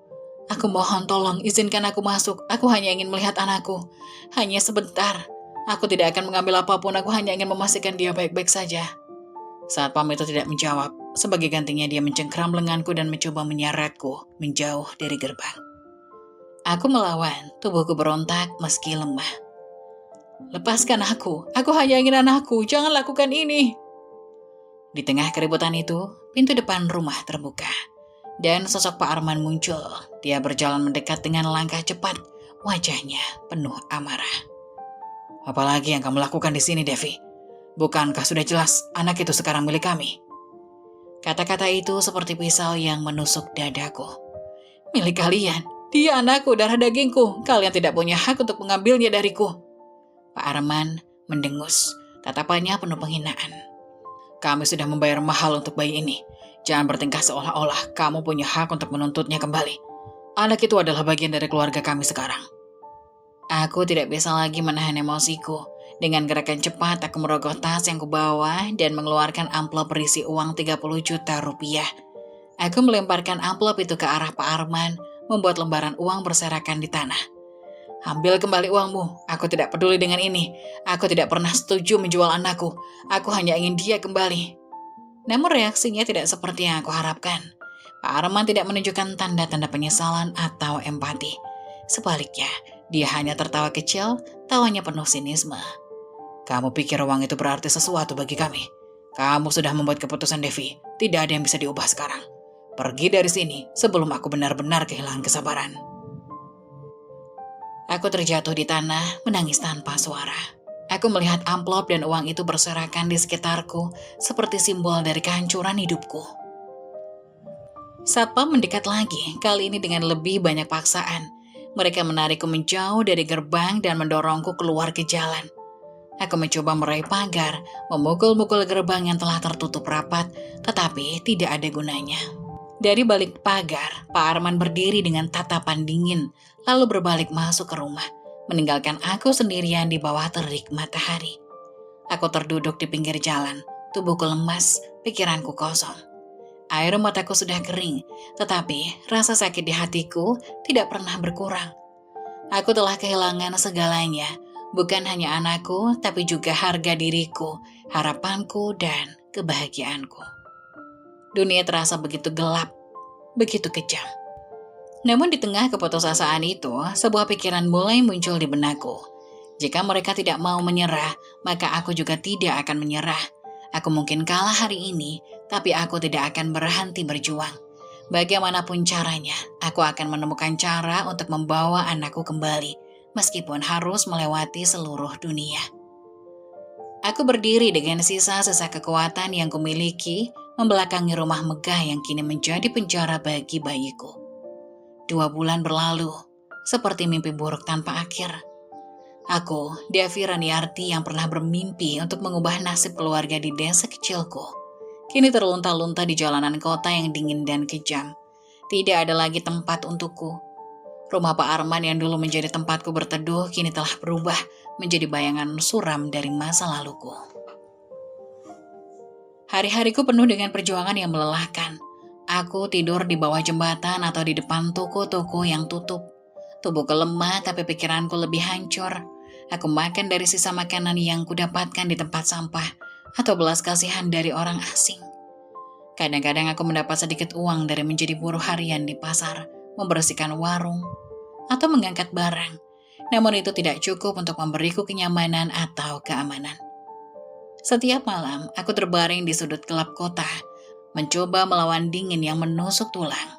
"Aku mohon tolong izinkan aku masuk. Aku hanya ingin melihat anakku. Hanya sebentar. Aku tidak akan mengambil apapun. Aku hanya ingin memastikan dia baik-baik saja." Satpam itu tidak menjawab. Sebagai gantinya dia mencengkram lenganku dan mencoba menyeretku menjauh dari gerbang. Aku melawan, tubuhku berontak meski lemah. "Lepaskan aku hanya ingin anakku, jangan lakukan ini." Di tengah keributan itu, pintu depan rumah terbuka. Dan sosok Pak Arman muncul. Dia berjalan mendekat dengan langkah cepat, wajahnya penuh amarah. "Apalagi yang kamu lakukan di sini, Devi? Bukankah sudah jelas anak itu sekarang milik kami?" Kata-kata itu seperti pisau yang menusuk dadaku. "Milik kalian? Dia anakku, darah dagingku. Kalian tidak punya hak untuk mengambilnya dariku." Pak Arman mendengus, tatapannya penuh penghinaan. "Kami sudah membayar mahal untuk bayi ini. Jangan bertingkah seolah-olah kamu punya hak untuk menuntutnya kembali. Anak itu adalah bagian dari keluarga kami sekarang." Aku tidak bisa lagi menahan emosiku. Dengan gerakan cepat, aku merogoh tas yang kubawa dan mengeluarkan amplop berisi uang 30 juta rupiah. Aku melemparkan amplop itu ke arah Pak Arman, membuat lembaran uang berserakan di tanah. Ambil kembali uangmu. Aku tidak peduli dengan ini. Aku tidak pernah setuju menjual anakku. Aku hanya ingin dia kembali. Namun reaksinya tidak seperti yang aku harapkan. Pak Arman tidak menunjukkan tanda-tanda penyesalan atau empati. Sebaliknya, dia hanya tertawa kecil, tawanya penuh sinisme. Kamu pikir uang itu berarti sesuatu bagi kami? Kamu sudah membuat keputusan, Devi. Tidak ada yang bisa diubah sekarang. Pergi dari sini sebelum aku benar-benar kehilangan kesabaran. Aku terjatuh di tanah, menangis tanpa suara. Aku melihat amplop dan uang itu berserakan di sekitarku, seperti simbol dari kehancuran hidupku. Satpam mendekat lagi, kali ini dengan lebih banyak paksaan. Mereka menarikku menjauh dari gerbang dan mendorongku keluar ke jalan. Aku mencoba meraih pagar, memukul-mukul gerbang yang telah tertutup rapat, tetapi tidak ada gunanya. Dari balik pagar, Pak Arman berdiri dengan tatapan dingin, lalu berbalik masuk ke rumah, meninggalkan aku sendirian di bawah terik matahari. Aku terduduk di pinggir jalan, tubuhku lemas, pikiranku kosong. Air mataku sudah kering, tetapi rasa sakit di hatiku tidak pernah berkurang. Aku telah kehilangan segalanya, bukan hanya anakku, tapi juga harga diriku, harapanku, dan kebahagiaanku. Dunia terasa begitu gelap, begitu kejam. Namun di tengah keputusasaan itu, sebuah pikiran mulai muncul di benakku. Jika mereka tidak mau menyerah, maka aku juga tidak akan menyerah. Aku mungkin kalah hari ini, tapi aku tidak akan berhenti berjuang. Bagaimanapun caranya, aku akan menemukan cara untuk membawa anakku kembali, meskipun harus melewati seluruh dunia. Aku berdiri dengan sisa-sisa kekuatan yang kumiliki, membelakangi rumah megah yang kini menjadi penjara bagi bayiku. 2 bulan berlalu, seperti mimpi buruk tanpa akhir. Aku, Devi Raniarti yang pernah bermimpi untuk mengubah nasib keluarga di desa kecilku, kini terlunta-lunta di jalanan kota yang dingin dan kejam. Tidak ada lagi tempat untukku. Rumah Pak Arman yang dulu menjadi tempatku berteduh kini telah berubah menjadi bayangan suram dari masa laluku. Hari-hariku penuh dengan perjuangan yang melelahkan. Aku tidur di bawah jembatan atau di depan toko-toko yang tutup. Tubuhku lemah tapi pikiranku lebih hancur. Aku makan dari sisa makanan yang kudapatkan di tempat sampah atau belas kasihan dari orang asing. Kadang-kadang aku mendapat sedikit uang dari menjadi buruh harian di pasar, membersihkan warung, atau mengangkat barang. Namun itu tidak cukup untuk memberiku kenyamanan atau keamanan. Setiap malam, aku terbaring di sudut gelap kota, mencoba melawan dingin yang menusuk tulang.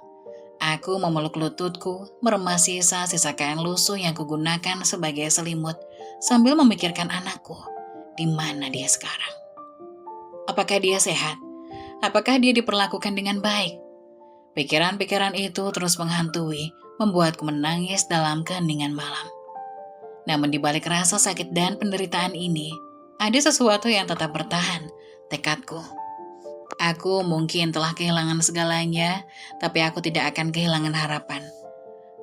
Aku memeluk lututku, meremas sisa-sisa kain lusuh yang kugunakan sebagai selimut, sambil memikirkan anakku. Di mana dia sekarang? Apakah dia sehat? Apakah dia diperlakukan dengan baik? Pikiran-pikiran itu terus menghantui, membuatku menangis dalam keheningan malam. Namun di balik rasa sakit dan penderitaan ini, ada sesuatu yang tetap bertahan, tekadku. Aku mungkin telah kehilangan segalanya, tapi aku tidak akan kehilangan harapan.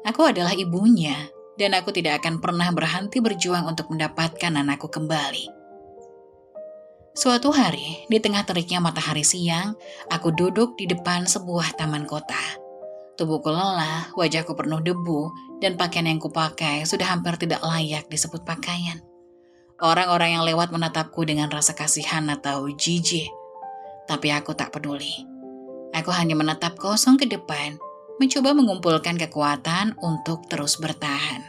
Aku adalah ibunya, dan aku tidak akan pernah berhenti berjuang untuk mendapatkan anakku kembali. Suatu hari, di tengah teriknya matahari siang, aku duduk di depan sebuah taman kota. Tubuhku lelah, wajahku penuh debu, dan pakaian yang kupakai sudah hampir tidak layak disebut pakaian. Orang-orang yang lewat menatapku dengan rasa kasihan atau jijik. Tapi aku tak peduli. Aku hanya menatap kosong ke depan, mencoba mengumpulkan kekuatan untuk terus bertahan.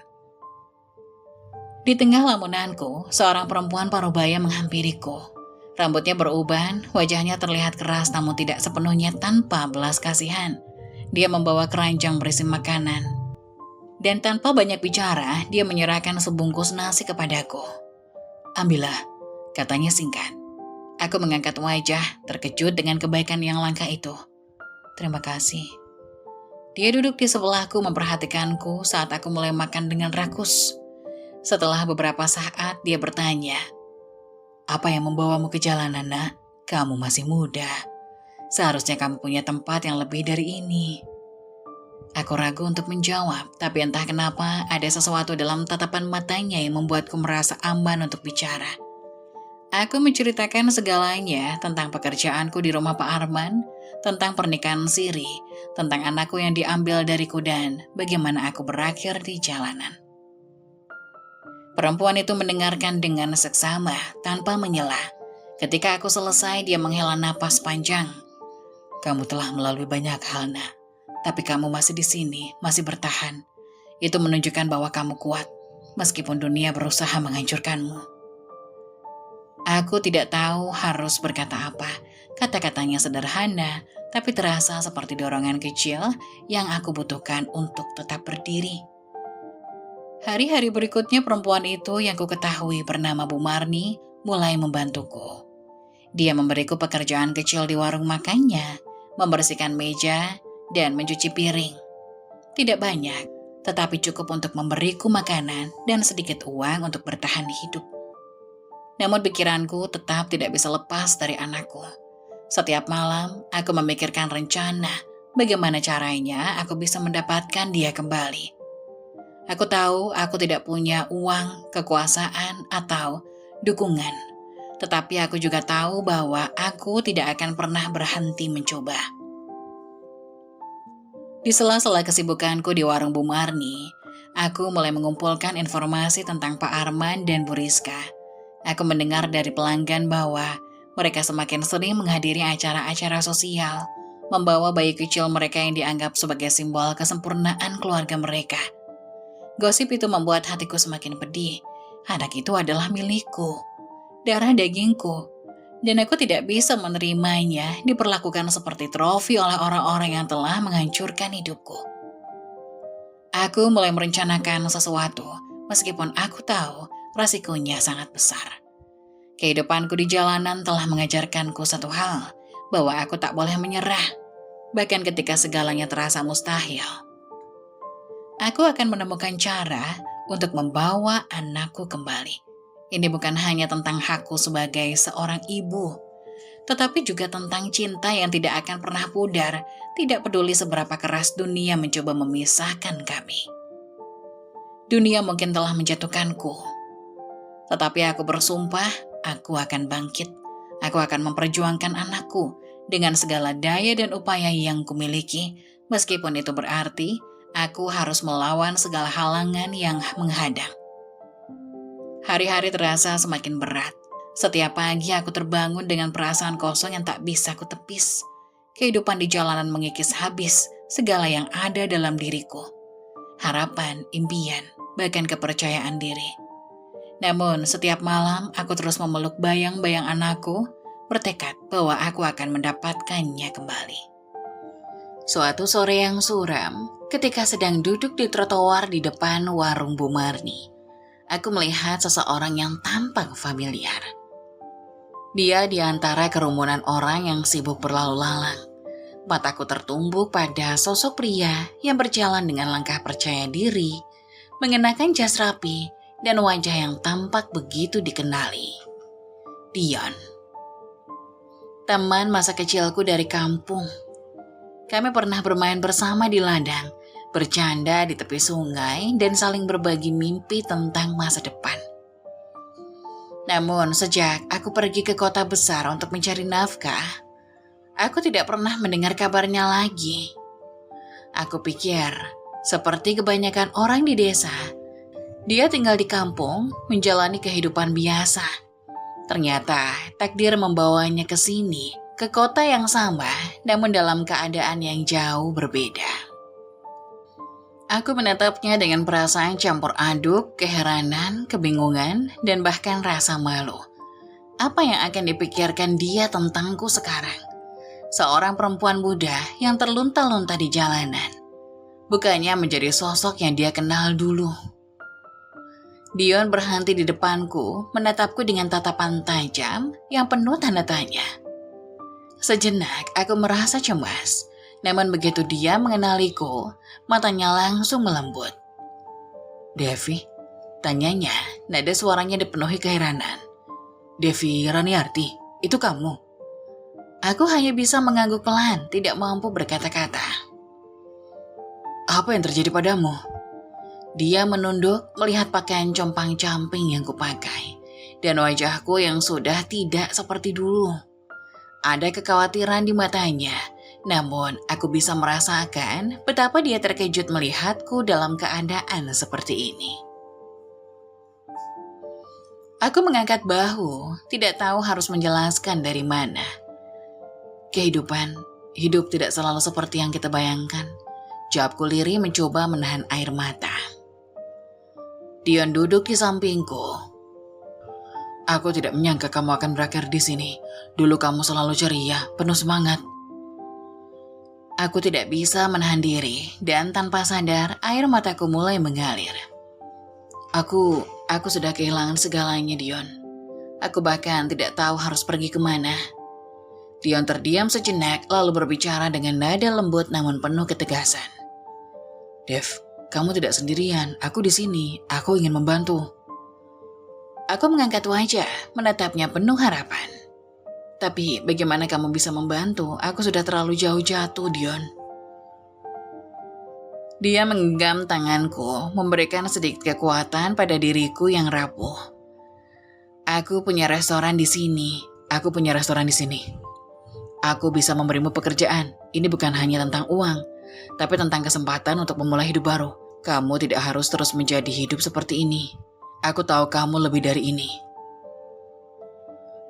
Di tengah lamunanku, seorang perempuan parubaya menghampiriku. Rambutnya beruban, wajahnya terlihat keras namun tidak sepenuhnya tanpa belas kasihan. Dia membawa keranjang berisi makanan. Dan tanpa banyak bicara, dia menyerahkan sebungkus nasi kepadaku. Ambillah, katanya singkat. Aku mengangkat wajah, terkejut dengan kebaikan yang langka itu. Terima kasih. Dia duduk di sebelahku memperhatikanku saat aku mulai makan dengan rakus. Setelah beberapa saat, dia bertanya, "Apa yang membawamu ke jalanan, nak? Kamu masih muda. Seharusnya kamu punya tempat yang lebih dari ini." Aku ragu untuk menjawab, tapi entah kenapa ada sesuatu dalam tatapan matanya yang membuatku merasa aman untuk bicara. Aku menceritakan segalanya tentang pekerjaanku di rumah Pak Arman, tentang pernikahan siri, tentang anakku yang diambil dariku dan bagaimana aku berakhir di jalanan. Perempuan itu mendengarkan dengan seksama tanpa menyela. Ketika aku selesai, dia menghela napas panjang. Kamu telah melalui banyak hal, nak. Tapi kamu masih di sini, masih bertahan. Itu menunjukkan bahwa kamu kuat, meskipun dunia berusaha menghancurkanmu. Aku tidak tahu harus berkata apa. Kata-katanya sederhana, tapi terasa seperti dorongan kecil yang aku butuhkan untuk tetap berdiri. Hari-hari berikutnya perempuan itu yang ku ketahui bernama Bu Marni mulai membantuku. Dia memberiku pekerjaan kecil di warung makannya, membersihkan meja, dan mencuci piring. Tidak banyak, tetapi cukup untuk memberiku makanan dan sedikit uang untuk bertahan hidup. Namun pikiranku tetap tidak bisa lepas dari anakku. Setiap malam, aku memikirkan rencana bagaimana caranya aku bisa mendapatkan dia kembali. Aku tahu aku tidak punya uang, kekuasaan, atau dukungan. Tetapi aku juga tahu bahwa aku tidak akan pernah berhenti mencoba. Di sela-sela kesibukanku di warung Bu Marni, aku mulai mengumpulkan informasi tentang Pak Arman dan Bu Rizka. Aku mendengar dari pelanggan bahwa mereka semakin sering menghadiri acara-acara sosial, membawa bayi kecil mereka yang dianggap sebagai simbol kesempurnaan keluarga mereka. Gosip itu membuat hatiku semakin pedih. Anak itu adalah milikku, darah dagingku, dan aku tidak bisa menerimanya diperlakukan seperti trofi oleh orang-orang yang telah menghancurkan hidupku. Aku mulai merencanakan sesuatu, meskipun aku tahu resikonya sangat besar. Kehidupanku di jalanan telah mengajarkanku satu hal, bahwa aku tak boleh menyerah, bahkan ketika segalanya terasa mustahil. Aku akan menemukan cara untuk membawa anakku kembali. Ini bukan hanya tentang hakku sebagai seorang ibu, tetapi juga tentang cinta yang tidak akan pernah pudar, tidak peduli seberapa keras dunia mencoba memisahkan kami. Dunia mungkin telah menjatuhkanku, tetapi aku bersumpah aku akan bangkit. Aku akan memperjuangkan anakku dengan segala daya dan upaya yang kumiliki, meskipun itu berarti aku harus melawan segala halangan yang menghadang. Hari-hari terasa semakin berat. Setiap pagi aku terbangun dengan perasaan kosong yang tak bisa kutepis. Kehidupan di jalanan mengikis habis segala yang ada dalam diriku. Harapan, impian, bahkan kepercayaan diri. Namun setiap malam aku terus memeluk bayang-bayang anakku, bertekad bahwa aku akan mendapatkannya kembali. Suatu sore yang suram, ketika sedang duduk di trotoar di depan warung Bu Marni, aku melihat seseorang yang tampak familiar. Dia di antara kerumunan orang yang sibuk berlalu lalang. Mataku tertumbuk pada sosok pria yang berjalan dengan langkah percaya diri, mengenakan jas rapi, dan wajah yang tampak begitu dikenali. Dion. Teman masa kecilku dari kampung. Kami pernah bermain bersama di ladang, bercanda di tepi sungai, dan saling berbagi mimpi tentang masa depan. Namun sejak aku pergi ke kota besar untuk mencari nafkah, aku tidak pernah mendengar kabarnya lagi. Aku pikir, seperti kebanyakan orang di desa, dia tinggal di kampung menjalani kehidupan biasa. Ternyata takdir membawanya ke sini, ke kota yang sama, namun dalam keadaan yang jauh berbeda. Aku menatapnya dengan perasaan campur aduk, keheranan, kebingungan, dan bahkan rasa malu. Apa yang akan dipikirkan dia tentangku sekarang? Seorang perempuan muda yang terlunta-lunta di jalanan. Bukannya menjadi sosok yang dia kenal dulu. Dion berhenti di depanku, menatapku dengan tatapan tajam yang penuh tanda tanya. Sejenak aku merasa cemas, namun begitu dia mengenaliku, matanya langsung melembut. "Devi?" tanyanya, nada suaranya dipenuhi keheranan. "Devi Raniarti, itu kamu?" Aku hanya bisa mengangguk pelan, tidak mampu berkata-kata. "Apa yang terjadi padamu?" Dia menunduk melihat pakaian compang-camping yang kupakai, dan wajahku yang sudah tidak seperti dulu. Ada kekhawatiran di matanya, namun aku bisa merasakan betapa dia terkejut melihatku dalam keadaan seperti ini. Aku mengangkat bahu, tidak tahu harus menjelaskan dari mana. Hidup tidak selalu seperti yang kita bayangkan. Jawabku lirih mencoba menahan air mata. Dion duduk di sampingku. Aku tidak menyangka kamu akan berakhir di sini. Dulu kamu selalu ceria, penuh semangat. Aku tidak bisa menahan diri dan tanpa sadar air mataku mulai mengalir. Aku sudah kehilangan segalanya, Dion. Aku bahkan tidak tahu harus pergi kemana. Dion terdiam sejenak lalu berbicara dengan nada lembut namun penuh ketegasan. Dev, kamu tidak sendirian. Aku di sini. Aku ingin membantu. Aku mengangkat wajah, menatapnya penuh harapan. Tapi bagaimana kamu bisa membantu? Aku sudah terlalu jauh jatuh, Dion. Dia menggenggam tanganku, memberikan sedikit kekuatan pada diriku yang rapuh. Aku punya restoran di sini. Aku bisa memberimu pekerjaan. Ini bukan hanya tentang uang, tapi tentang kesempatan untuk memulai hidup baru. Kamu tidak harus terus menjadi hidup seperti ini. Aku tahu kamu lebih dari ini.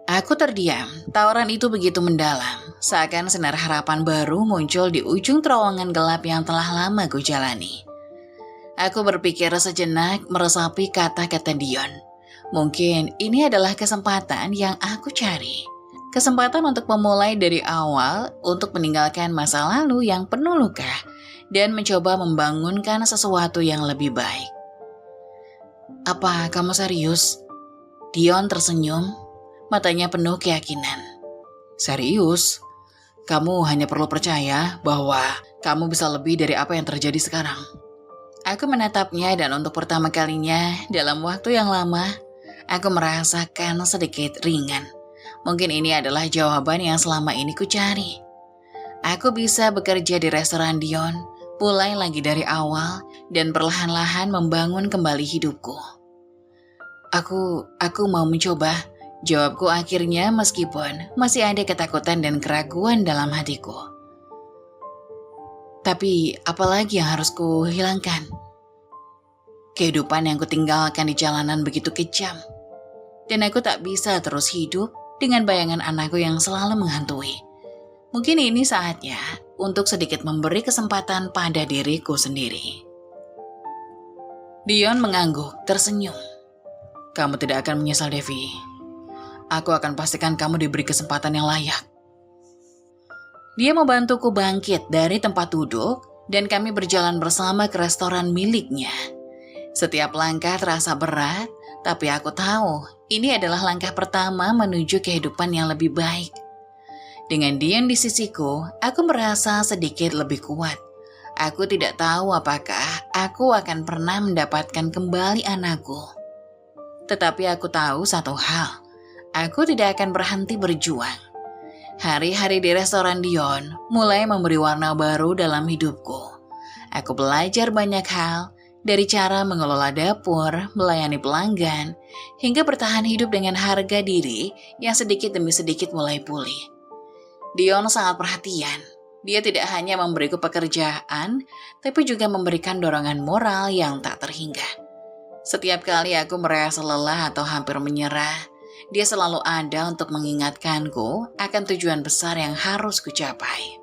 Aku terdiam. Tawaran itu begitu mendalam. Seakan sinar harapan baru muncul di ujung terowongan gelap yang telah lama ku jalani. Aku berpikir sejenak meresapi kata-kata Dion. Mungkin ini adalah kesempatan yang aku cari. Kesempatan untuk memulai dari awal, untuk meninggalkan masa lalu yang penuh luka, dan mencoba membangunkan sesuatu yang lebih baik. Apa kamu serius? Dion tersenyum, matanya penuh keyakinan. Serius? Kamu hanya perlu percaya bahwa kamu bisa lebih dari apa yang terjadi sekarang. Aku menatapnya dan untuk pertama kalinya dalam waktu yang lama, aku merasakan sedikit ringan. Mungkin ini adalah jawaban yang selama ini ku cari. Aku bisa bekerja di restoran Dion, mulai lagi dari awal, dan perlahan-lahan membangun kembali hidupku. Aku mau mencoba, jawabku akhirnya meskipun masih ada ketakutan dan keraguan dalam hatiku. Tapi apalagi yang harus ku hilangkan? Kehidupan yang kutinggalkan di jalanan begitu kejam. Dan aku tak bisa terus hidup dengan bayangan anakku yang selalu menghantui. Mungkin ini saatnya untuk sedikit memberi kesempatan pada diriku sendiri. Dion mengangguk, tersenyum. Kamu tidak akan menyesal, Devi. Aku akan pastikan kamu diberi kesempatan yang layak. Dia membantuku bangkit dari tempat duduk dan kami berjalan bersama ke restoran miliknya. Setiap langkah terasa berat, tapi aku tahu ini adalah langkah pertama menuju kehidupan yang lebih baik. Dengan Dion di sisiku, aku merasa sedikit lebih kuat. Aku tidak tahu apakah aku akan pernah mendapatkan kembali anakku. Tetapi aku tahu satu hal, aku tidak akan berhenti berjuang. Hari-hari di restoran Dion mulai memberi warna baru dalam hidupku. Aku belajar banyak hal, dari cara mengelola dapur, melayani pelanggan, hingga bertahan hidup dengan harga diri yang sedikit demi sedikit mulai pulih. Dion sangat perhatian. Dia tidak hanya memberiku pekerjaan, tapi juga memberikan dorongan moral yang tak terhingga. Setiap kali aku merasa lelah atau hampir menyerah, dia selalu ada untuk mengingatkanku akan tujuan besar yang harus kucapai.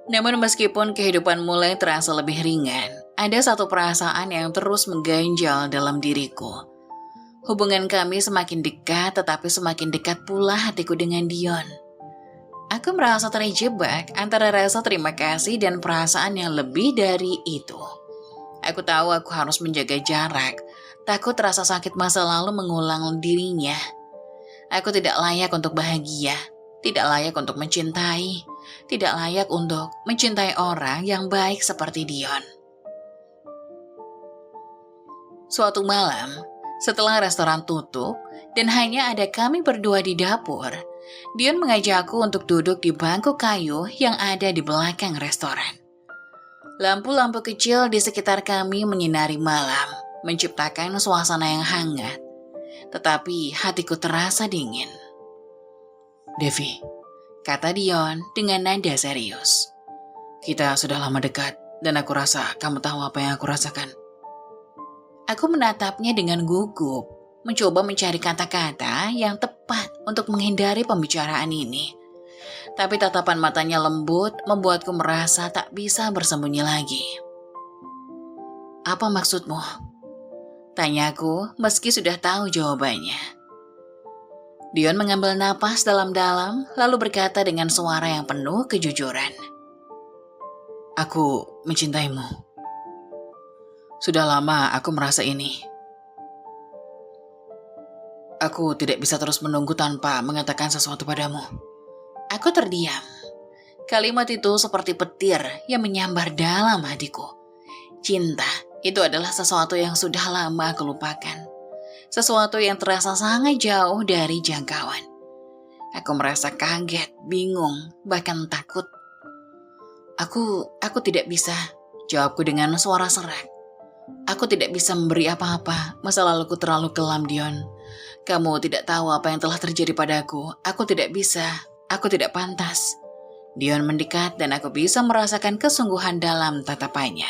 Namun meskipun kehidupan mulai terasa lebih ringan, ada satu perasaan yang terus mengganjal dalam diriku. Hubungan kami semakin dekat, tetapi semakin dekat pula hatiku dengan Dion. Aku merasa terjebak antara rasa terima kasih dan perasaan yang lebih dari itu. Aku tahu aku harus menjaga jarak, takut rasa sakit masa lalu mengulang dirinya. Aku tidak layak untuk bahagia, tidak layak untuk mencintai, tidak layak untuk mencintai orang yang baik seperti Dion. Suatu malam, setelah restoran tutup dan hanya ada kami berdua di dapur, Dion mengajakku untuk duduk di bangku kayu yang ada di belakang restoran. Lampu-lampu kecil di sekitar kami menyinari malam, menciptakan suasana yang hangat. Tetapi hatiku terasa dingin. Devi, kata Dion dengan nada serius. Kita sudah lama dekat dan aku rasa kamu tahu apa yang aku rasakan. Aku menatapnya dengan gugup, mencoba mencari kata-kata yang tepat untuk menghindari pembicaraan ini. Tapi tatapan matanya lembut membuatku merasa tak bisa bersembunyi lagi. "Apa maksudmu?" tanyaku meski sudah tahu jawabannya. Dion mengambil napas dalam-dalam lalu berkata dengan suara yang penuh kejujuran. "Aku mencintaimu. Sudah lama aku merasa ini. Aku tidak bisa terus menunggu tanpa mengatakan sesuatu padamu." Aku terdiam. Kalimat itu seperti petir yang menyambar dalam hatiku. Cinta itu adalah sesuatu yang sudah lama aku lupakan. Sesuatu yang terasa sangat jauh dari jangkauan. Aku merasa kaget, bingung, bahkan takut. Aku tidak bisa, jawabku dengan suara serak. Aku tidak bisa memberi apa-apa, masa laluku terlalu kelam, Dion. Kamu tidak tahu apa yang telah terjadi padaku. Aku tidak bisa, aku tidak pantas. Dion mendekat dan aku bisa merasakan kesungguhan dalam tatapannya.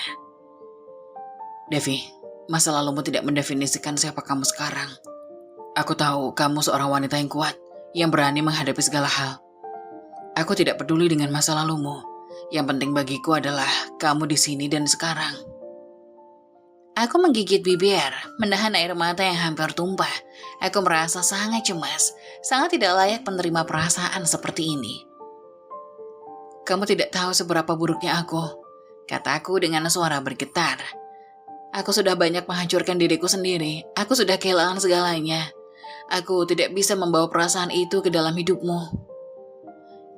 "Devi, masa lalumu tidak mendefinisikan siapa kamu sekarang. Aku tahu kamu seorang wanita yang kuat, yang berani menghadapi segala hal. Aku tidak peduli dengan masa lalumu. Yang penting bagiku adalah kamu di sini dan sekarang." Aku menggigit bibir, menahan air mata yang hampir tumpah. Aku merasa sangat cemas, sangat tidak layak menerima perasaan seperti ini. "Kamu tidak tahu seberapa buruknya aku," kataku dengan suara bergetar. "Aku sudah banyak menghancurkan diriku sendiri. Aku sudah kehilangan segalanya. Aku tidak bisa membawa perasaan itu ke dalam hidupmu."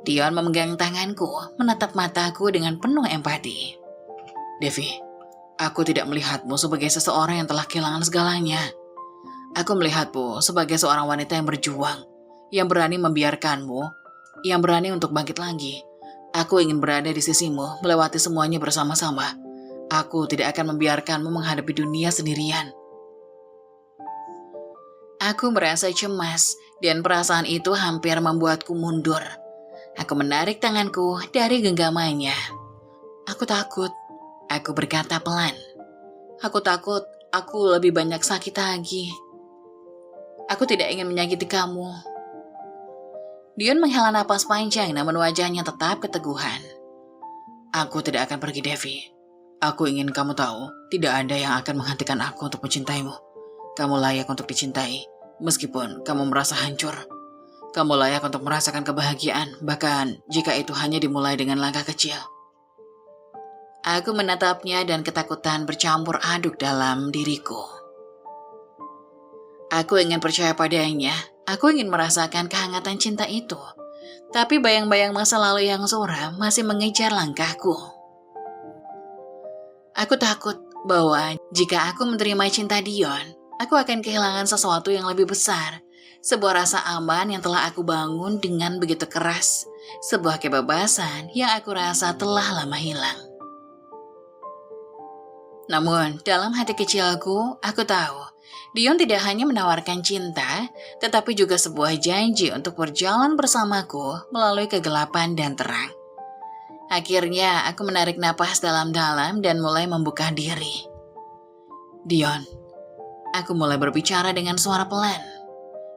Dion memegang tanganku, menatap mataku dengan penuh empati. "Devi, aku tidak melihatmu sebagai seseorang yang telah kehilangan segalanya. Aku melihatmu sebagai seorang wanita yang berjuang, yang berani membiarkanmu, yang berani untuk bangkit lagi. Aku ingin berada di sisimu, melewati semuanya bersama-sama. Aku tidak akan membiarkanmu menghadapi dunia sendirian." Aku merasa cemas dan perasaan itu hampir membuatku mundur. Aku menarik tanganku dari genggamannya. "Aku takut," aku berkata pelan. "Aku takut aku lebih banyak sakit lagi. Aku tidak ingin menyakiti kamu." Dion menghela napas panjang namun wajahnya tetap keteguhan. "Aku tidak akan pergi, Devi. Aku ingin kamu tahu, tidak ada yang akan menghentikan aku untuk mencintaimu. Kamu layak untuk dicintai, meskipun kamu merasa hancur. Kamu layak untuk merasakan kebahagiaan, bahkan jika itu hanya dimulai dengan langkah kecil." Aku menatapnya dan ketakutan bercampur aduk dalam diriku. Aku ingin percaya padanya, aku ingin merasakan kehangatan cinta itu. Tapi bayang-bayang masa lalu yang suram masih mengejar langkahku. Aku takut bahwa jika aku menerima cinta Dion, aku akan kehilangan sesuatu yang lebih besar. Sebuah rasa aman yang telah aku bangun dengan begitu keras. Sebuah kebebasan yang aku rasa telah lama hilang. Namun, dalam hati kecilku, aku tahu, Dion tidak hanya menawarkan cinta, tetapi juga sebuah janji untuk berjalan bersamaku melalui kegelapan dan terang. Akhirnya, aku menarik napas dalam-dalam dan mulai membuka diri. "Dion," aku mulai berbicara dengan suara pelan.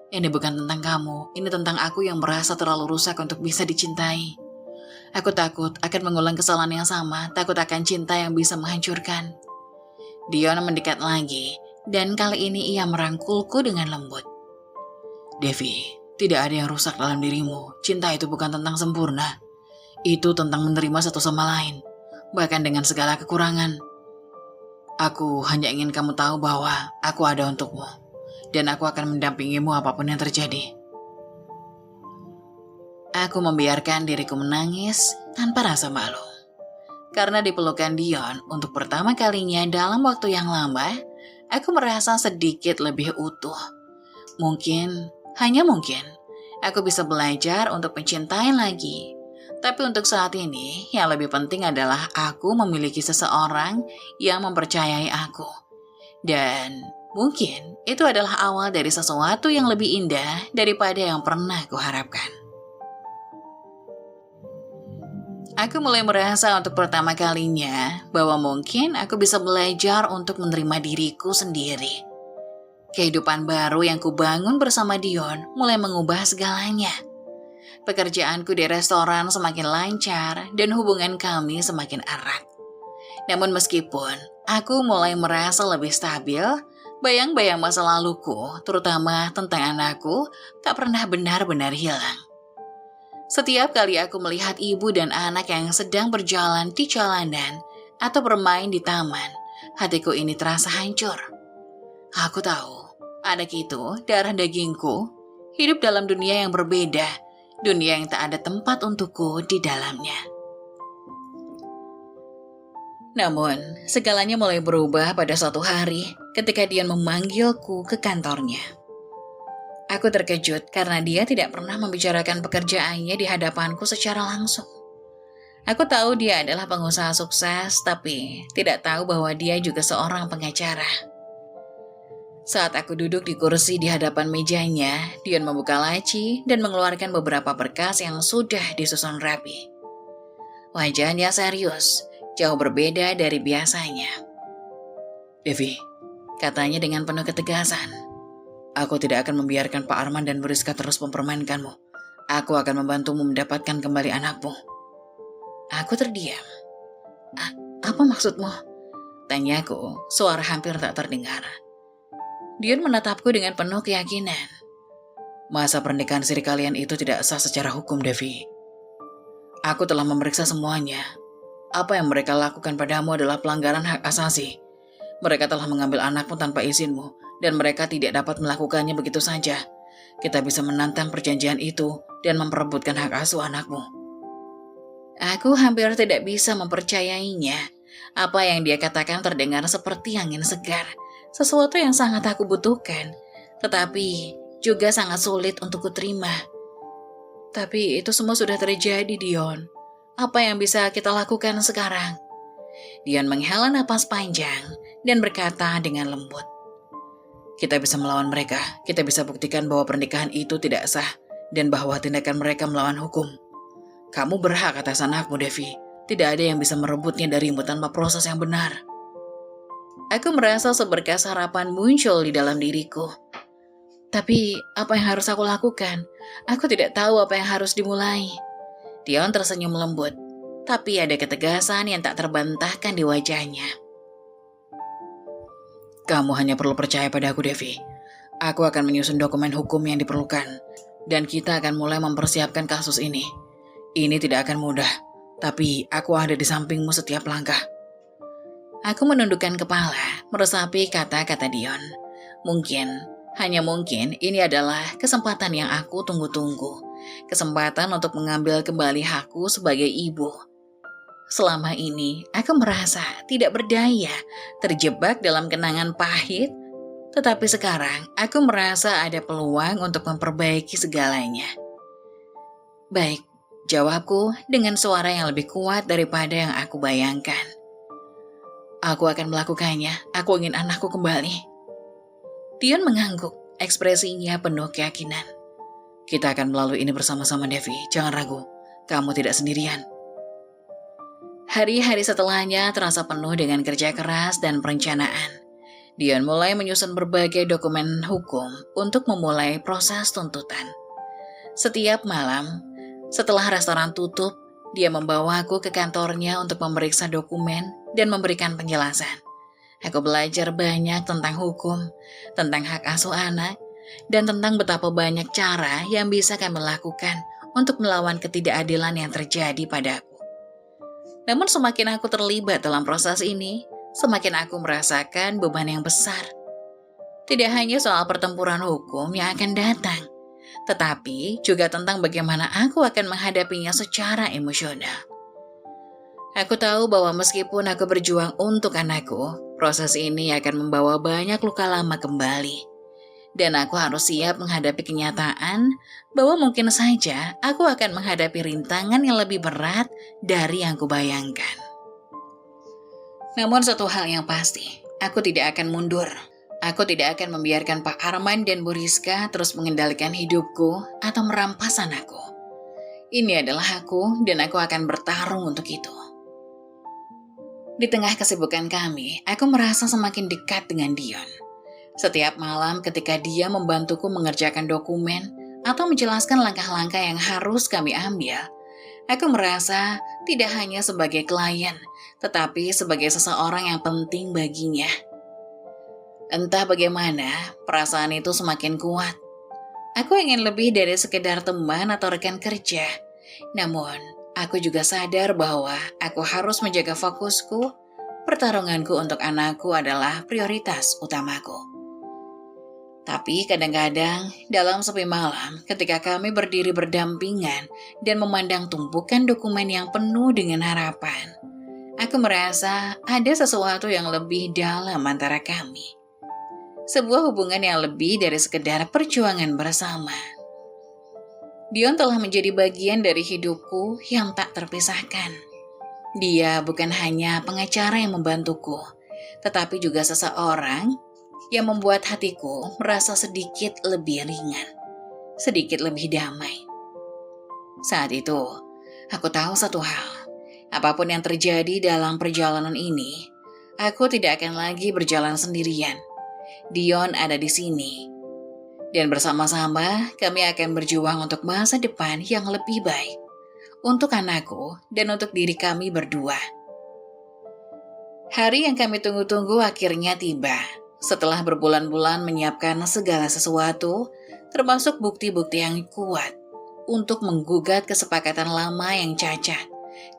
"Ini bukan tentang kamu, ini tentang aku yang merasa terlalu rusak untuk bisa dicintai. Aku takut akan mengulang kesalahan yang sama, takut akan cinta yang bisa menghancurkan." Dion mendekat lagi, dan kali ini ia merangkulku dengan lembut. "Devi, tidak ada yang rusak dalam dirimu. Cinta itu bukan tentang sempurna. Itu tentang menerima satu sama lain, bahkan dengan segala kekurangan. Aku hanya ingin kamu tahu bahwa aku ada untukmu, dan aku akan mendampingimu apapun yang terjadi." Aku membiarkan diriku menangis tanpa rasa malu. Karena dipelukan Dion untuk pertama kalinya dalam waktu yang lama, aku merasa sedikit lebih utuh. Mungkin, hanya mungkin, aku bisa belajar untuk mencintai lagi. Tapi untuk saat ini, yang lebih penting adalah aku memiliki seseorang yang mempercayai aku. Dan mungkin itu adalah awal dari sesuatu yang lebih indah daripada yang pernah kuharapkan. Aku mulai merasa untuk pertama kalinya bahwa mungkin aku bisa belajar untuk menerima diriku sendiri. Kehidupan baru yang kubangun bersama Dion mulai mengubah segalanya. Pekerjaanku di restoran semakin lancar dan hubungan kami semakin erat. Namun meskipun aku mulai merasa lebih stabil, bayang-bayang masa laluku, terutama tentang anakku, tak pernah benar-benar hilang. Setiap kali aku melihat ibu dan anak yang sedang berjalan di jalanan atau bermain di taman, hatiku ini terasa hancur. Aku tahu, anak itu, darah dagingku, hidup dalam dunia yang berbeda, dunia yang tak ada tempat untukku di dalamnya. Namun, segalanya mulai berubah pada suatu hari ketika dia memanggilku ke kantornya. Aku terkejut karena dia tidak pernah membicarakan pekerjaannya di hadapanku secara langsung. Aku tahu dia adalah pengusaha sukses, tapi tidak tahu bahwa dia juga seorang pengacara. Saat aku duduk di kursi di hadapan mejanya, Dion membuka laci dan mengeluarkan beberapa berkas yang sudah disusun rapi. Wajahnya serius, jauh berbeda dari biasanya. Devi, Katanya dengan penuh ketegasan. aku tidak akan membiarkan Pak Arman dan Bu Rizka terus mempermainkanmu. Aku akan membantumu mendapatkan kembali anakmu. Aku terdiam. Apa maksudmu? Tanyaku, suara hampir tak terdengar. Dion menatapku dengan penuh keyakinan. Masa pernikahan siri kalian itu tidak sah secara hukum, Devi. Aku telah memeriksa semuanya. Apa yang mereka lakukan padamu adalah pelanggaran hak asasi. Mereka telah mengambil anakmu tanpa izinmu, dan mereka tidak dapat melakukannya begitu saja. Kita bisa menantang perjanjian itu dan memperebutkan hak asuh anakmu. Aku hampir tidak bisa mempercayainya. Apa yang dia katakan terdengar seperti angin segar, sesuatu yang sangat aku butuhkan, tetapi juga sangat sulit untuk kuterima. Tapi itu semua sudah terjadi, Dion. Apa yang bisa kita lakukan sekarang? Dion menghela napas panjang dan berkata dengan lembut. Kita bisa melawan mereka. Kita bisa buktikan bahwa pernikahan itu tidak sah dan bahwa tindakan mereka melawan hukum. Kamu berhak atas anakmu, Devi. Tidak ada yang bisa merebutnya darimu tanpa proses yang benar. Aku merasa seberkas harapan muncul di dalam diriku. Tapi apa yang harus aku lakukan? Aku tidak tahu apa yang harus dimulai. Dion tersenyum lembut, tapi ada ketegasan yang tak terbantahkan di wajahnya. Kamu hanya perlu percaya pada aku, Devi. Aku akan menyusun dokumen hukum yang diperlukan, dan kita akan mulai mempersiapkan kasus ini. Ini tidak akan mudah, tapi aku ada di sampingmu setiap langkah. Aku menundukkan kepala, meresapi kata-kata Dion. Mungkin, hanya mungkin, ini adalah kesempatan yang aku tunggu-tunggu. Kesempatan untuk mengambil kembali hakku sebagai ibu. Selama ini, aku merasa tidak berdaya, terjebak dalam kenangan pahit. Tetapi sekarang, aku merasa ada peluang untuk memperbaiki segalanya. Baik, jawabku dengan suara yang lebih kuat daripada yang aku bayangkan. Aku akan melakukannya, aku ingin anakku kembali. Dion mengangguk, ekspresinya penuh keyakinan. Kita akan melalui ini bersama-sama, Devi. Jangan ragu, kamu tidak sendirian. Hari-hari setelahnya terasa penuh dengan kerja keras dan perencanaan. Dion mulai menyusun berbagai dokumen hukum untuk memulai proses tuntutan. Setiap malam, setelah restoran tutup, dia membawaku ke kantornya untuk memeriksa dokumen dan memberikan penjelasan. Aku belajar banyak tentang hukum, tentang hak asuh anak, dan tentang betapa banyak cara yang bisa kami lakukan untuk melawan ketidakadilan yang terjadi padaku. Namun semakin aku terlibat dalam proses ini, semakin aku merasakan beban yang besar. Tidak hanya soal pertempuran hukum yang akan datang, tetapi juga tentang bagaimana aku akan menghadapinya secara emosional. Aku tahu bahwa meskipun aku berjuang untuk anakku, proses ini akan membawa banyak luka lama kembali. Dan aku harus siap menghadapi kenyataan bahwa mungkin saja aku akan menghadapi rintangan yang lebih berat dari yang kubayangkan. Namun satu hal yang pasti, aku tidak akan mundur. Aku tidak akan membiarkan Pak Arman dan Bu Rizka terus mengendalikan hidupku atau merampas anakku. Ini adalah aku dan aku akan bertarung untuk itu. Di tengah kesibukan kami, aku merasa semakin dekat dengan Dion. Setiap malam ketika dia membantuku mengerjakan dokumen atau menjelaskan langkah-langkah yang harus kami ambil, aku merasa tidak hanya sebagai klien, tetapi sebagai seseorang yang penting baginya. Entah bagaimana, perasaan itu semakin kuat. Aku ingin lebih dari sekedar teman atau rekan kerja. Namun, aku juga sadar bahwa aku harus menjaga fokusku. Pertarunganku untuk anakku adalah prioritas utamaku. Tapi kadang-kadang dalam sepi malam ketika kami berdiri berdampingan dan memandang tumpukan dokumen yang penuh dengan harapan, aku merasa ada sesuatu yang lebih dalam antara kami. Sebuah hubungan yang lebih dari sekedar perjuangan bersama. Dion telah menjadi bagian dari hidupku yang tak terpisahkan. Dia bukan hanya pengacara yang membantuku, tetapi juga seseorang yang membuat hatiku merasa sedikit lebih ringan, sedikit lebih damai. Saat itu, aku tahu satu hal. Apapun yang terjadi dalam perjalanan ini, aku tidak akan lagi berjalan sendirian. Dion ada di sini. Dan bersama-sama kami akan berjuang untuk masa depan yang lebih baik. Untuk anakku dan untuk diri kami berdua. Hari yang kami tunggu-tunggu akhirnya tiba. Setelah berbulan-bulan menyiapkan segala sesuatu, termasuk bukti-bukti yang kuat, untuk menggugat kesepakatan lama yang cacat,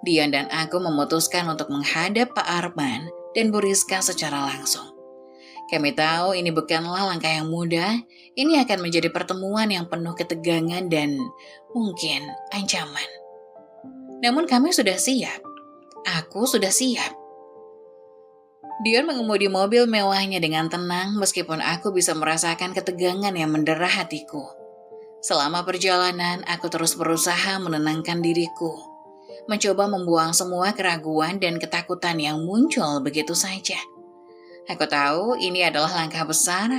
Dion dan aku memutuskan untuk menghadap Pak Arman dan Bu Rizka secara langsung. Kami tahu ini bukanlah langkah yang mudah, ini akan menjadi pertemuan yang penuh ketegangan dan mungkin ancaman. Namun kami sudah siap. Aku sudah siap. Dion mengemudi mobil mewahnya dengan tenang meskipun aku bisa merasakan ketegangan yang mendera hatiku. Selama perjalanan, aku terus berusaha menenangkan diriku. Mencoba membuang semua keraguan dan ketakutan yang muncul begitu saja. Aku tahu ini adalah langkah besar,